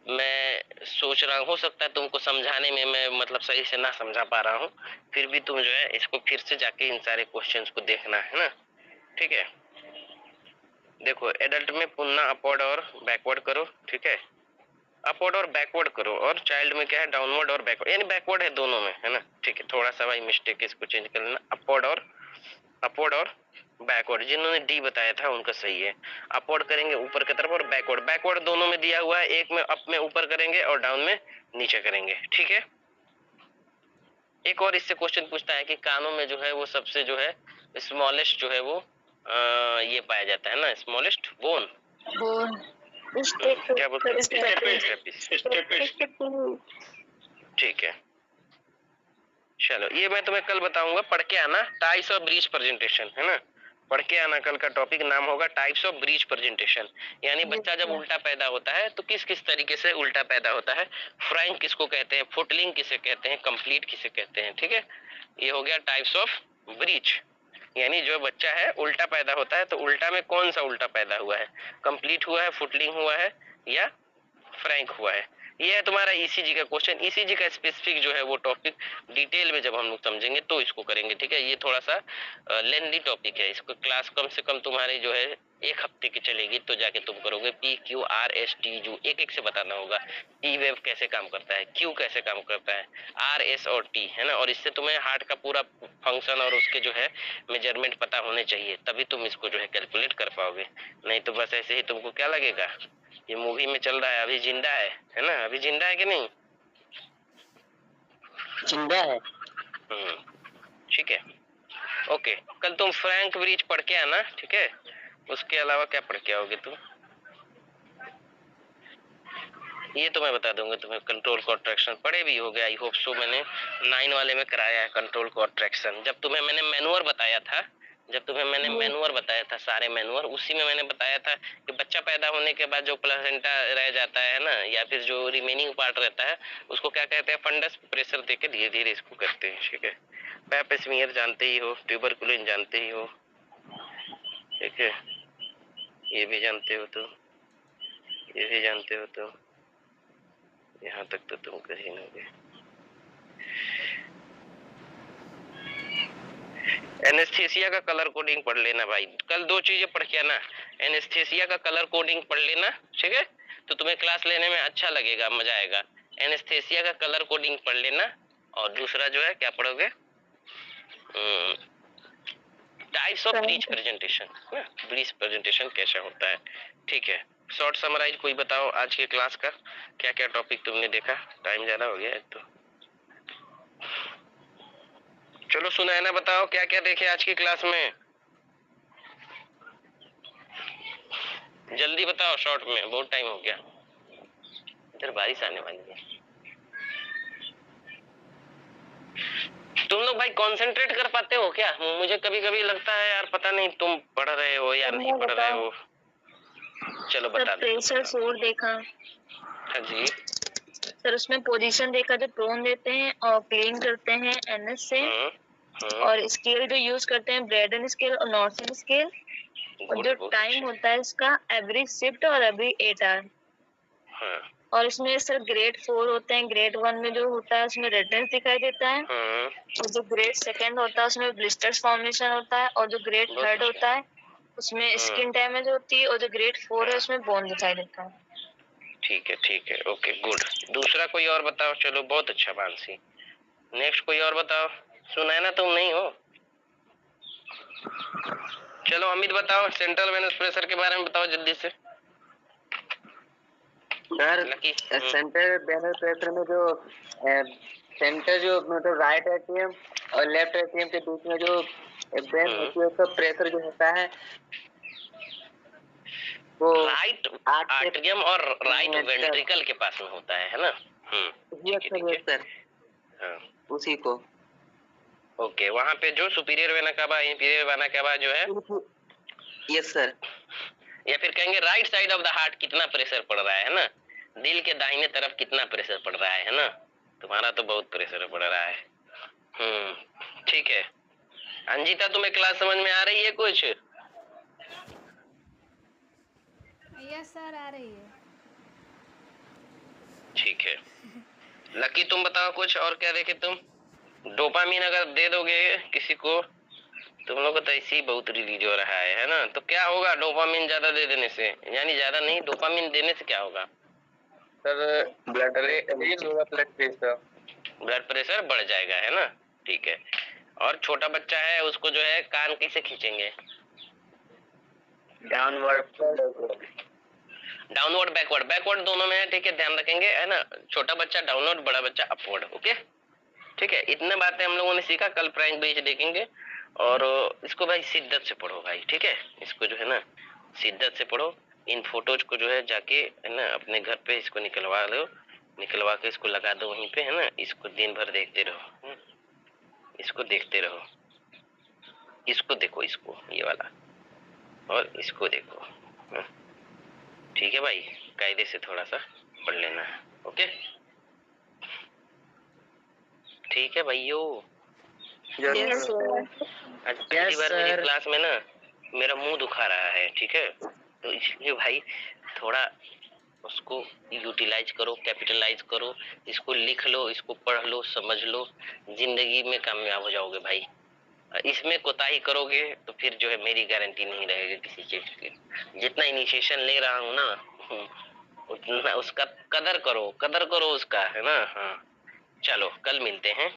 मैं सोच रहा हूँ, हो सकता है तुमको समझाने में मैं मतलब सही से ना समझा पा रहा हूँ, फिर भी तुम जो है इसको फिर से जाके इन सारे क्वेश्चंस को देखना, है ना, ठीक है। देखो, एडल्ट में पुनः अपवर्ड और बैकवर्ड करो, ठीक है, अपवर्ड और बैकवर्ड करो। और चाइल्ड में क्या है? डाउनवर्ड और बैकवर्ड, यानी बैकवर्ड है दोनों में, है ना, ठीक है। थोड़ा सा भाई मिस्टेक, इसको चेंज कर लेना। अपवर्ड और बैकवर्ड, जिन्होंने डी बताया था उनका सही है। अपवर्ड करेंगे ऊपर की तरफ और बैकवर्ड, बैकवर्ड दोनों में दिया हुआ है, एक में अप में ऊपर करेंगे और डाउन में नीचे करेंगे, ठीक है। एक और इससे क्वेश्चन पूछता है कि कानों में जो है वो सबसे जो है स्मॉलेस्ट जो है वो ये पाया जाता है ना, स्मॉलेस्ट बोन क्या बोलते हैं? ठीक है, चलो ये मैं तुम्हें कल बताऊंगा, पढ़ के आना। टाइप्स ऑफ ब्रीच प्रेजेंटेशन, है ना, पढ़ के आना। कल का टॉपिक नाम होगा टाइप्स ऑफ ब्रीच प्रेजेंटेशन, यानी बच्चा जब उल्टा पैदा होता है तो किस किस तरीके से उल्टा पैदा होता है। फ्रैंक किसको कहते हैं, फुटलिंग किसे कहते हैं, कंप्लीट किसे कहते हैं, ठीक है। ये हो गया टाइप्स ऑफ ब्रीच, यानी जो बच्चा है उल्टा पैदा होता है तो उल्टा में कौन सा उल्टा पैदा हुआ है? कंप्लीट हुआ है, फुटलिंग हुआ है, या फ्रैंक हुआ है। ये है तुम्हारा ईसीजी का क्वेश्चन। ईसीजी का स्पेसिफिक जो है वो टॉपिक डिटेल में जब हम लोग समझेंगे तो इसको करेंगे, ठीक है। ये थोड़ा सा लेंथी टॉपिक है, इसको क्लास कम से कम तुम्हारी जो है 1 हफ्ते की चलेगी, तो जाके तुम करोगे। PQRST जो एक एक से बताना होगा। ई वेव कैसे काम करता है, क्यू कैसे काम करता है, RS और T, है ना। और इससे तुम्हें हार्ट का पूरा फंक्शन और उसके जो है मेजरमेंट पता होने चाहिए, तभी तुम इसको जो है कैलकुलेट कर पाओगे। नहीं तो बस ऐसे ही तुमको क्या लगेगा, ये मूवी में चल रहा है, अभी जिंदा है ना, अभी जिंदा है कि नहीं? जिंदा है। ठीक है, ओके। कल तुम फ्रैंक ब्रिज पढ़ के आना, ठीक है। उसके अलावा क्या पढ़ के आओगे तुम? ये तो मैं बता दूंगा तुम्हें। कंट्रोल कॉन्ट्रैक्शन पढ़े भी हो गया, आई होप सो। मैंने 9 वाले में कराया है कंट्रोल कॉन्ट्रैक्शन। जब तुम्हें मैंने मैनुअल बताया था, जब तुम्हें मैंने मैनुअर बताया था, सारे मैनुअर, उसी में मैंने बताया था कि बच्चा पैदा होने के बाद जो प्लेसेंटा रह जाता है ना, या फिर जो रिमेनिंग पार्ट रहता है, उसको क्या कहते हैं, फंडस प्रेशर देके धीरे धीरे इसको करते हैं, ठीक है। पैप स्मीयर जानते ही हो, ट्यूबरकुलिन जानते ही हो, ठीक है, ये भी जानते हो, तो ये भी जानते हो, तो यहाँ तक तो तुम कर ही लोगे। एनेस्थीसिया का कलर कोडिंग पढ़ लेना भाई, कल 2 चीजें पढ़ के आना, एनेस्थीसिया का कलर कोडिंग पढ़ लेना, ठीक है, तो तुम्हें क्लास लेने में अच्छा लगेगा, मजा आएगा। एनेस्थीसिया का कलर कोडिंग पढ़ लेना, और दूसरा जो है क्या पढ़ोगे, types of bleach presentation, bleach presentation कैसा होता है, ठीक है। शॉर्ट समराइज कोई बताओ आज के क्लास का, क्या क्या टॉपिक तुमने देखा, टाइम ज्यादा हो गया है तो। चलो सुनैना बताओ क्या क्या देखे आज की क्लास में, जल्दी बताओ शॉर्ट में, बहुत टाइम हो गया, इधर बारिश आने वाली है। तुम लोग भाई कंसंट्रेट कर पाते हो क्या? मुझे कभी कभी लगता है यार पता नहीं तुम पढ़ रहे हो या नहीं पढ़ रहे हो। चलो बता दो। प्रेशर सोर देखा हाँ जी। सर, उसमें पोजीशन देखा जो प्रोन देते हैं और क्लीन करते हैं एनएस से, और स्केल जो यूज करते हैं ब्रेडन स्केल और नॉर्सन स्केल, और जो टाइम होता है इसका एवरी शिफ्ट और एवरी 8 आवर। और इसमें सर ग्रेड 4 होते हैं, ग्रेड 1 में जो होता है उसमें रेडनेस दिखाई देता है, और जो ग्रेड 2 होता है उसमें ब्लिस्टर्स फॉर्मेशन होता है, और जो ग्रेड 3 होता है उसमें स्किन डैमेज होती है, और जो ग्रेड 4 है उसमें बोन दिखाई देता है। ठीक है, ओके गुड। दूसरा कोई और बताओ। चलो बहुत अच्छा मानसी। नेक्स्ट कोई और बताओ। सुनैना तुम नहीं हो। चलो अमित बताओ, सेंट्रल वेनस प्रेशर के बारे में बताओ जल्दी से। सर सेंटर वेनस प्रेशर में जो सेंटर जो मतलब राइट एट्रियम और लेफ्ट एट्रियम के बीच में जो वेन होती है उसका प्रेशर जो होता है वो राइट आर्टरियम और राइट वेंट्रिकल के पास में होता है ना। यस सर, हाँ उसी को। ओके, वहाँ पे जो superior vena cava inferior vena कावा जो है, यस सर, या फिर कहेंगे right side of the heart कितना प्रेशर पड़ रहा है ना, दिल के दाहिने तरफ कितना प्रेशर पड़ रहा है ना। तुम्हारा तो बहुत प्रेशर पड़ रहा है। ठीक है। अंजिता तुम्हें क्लास समझ में आ रही है कुछ? यस सर आ रही है। ठीक है। लकी तुम बताओ कुछ और क्या देखे तुम? डोपामीन अगर दे दोगे किसी को, तुम लोग को तो ऐसे ही बहुत रिलीज हो रहा है ना, तो क्या होगा डोपामीन ज्यादा दे देने से? यानी ज्यादा नहीं, डोपामीन देने से क्या होगा सर? ब्लड प्रेशर बढ़ जाएगा, है ना। ठीक है। और छोटा बच्चा है उसको जो है कान कैसे खींचेंगे? डाउनवर्ड बैकवर्ड दोनों में है, ठीक है, ध्यान रखेंगे, है ना। छोटा बच्चा डाउनवर्ड, बड़ा बच्चा अपवर्ड। ओके ठीक है। इतने बातें हम लोगों ने सीखा, कल प्रैंक बेच देखेंगे। और इसको भाई शिद्दत से पढ़ो भाई, ठीक है। इसको जो है ना शिद्दत से पढ़ो। इन फोटोज को जो है जाके है ना अपने घर पे इसको निकलवा लो, निकलवा के इसको लगा दो वहीं पे, है ना। इसको दिन भर देखते रहो, इसको देखते रहो, इसको देखो, इसको ये वाला, और इसको देखो। ठीक है भाई, कायदे से थोड़ा सा पढ़ लेना है। ओके ठीक है भाइयों। Yes sir. पहली बार मेरी क्लास में ना मेरा मुंह दुखा रहा है, ठीक है, तो इसलिए भाई थोड़ा उसको यूटिलाइज करो, कैपिटलाइज करो, इसको लिख लो, इसको पढ़ लो, समझ लो, जिंदगी में कामयाब हो जाओगे भाई। इसमें कोताही करोगे तो फिर जो है मेरी गारंटी नहीं रहेगी किसी चीज की। जितना इनिशिएशन ले रहा हूँ ना उतना उसका कदर करो उसका, है ना। हाँ चलो कल मिलते हैं।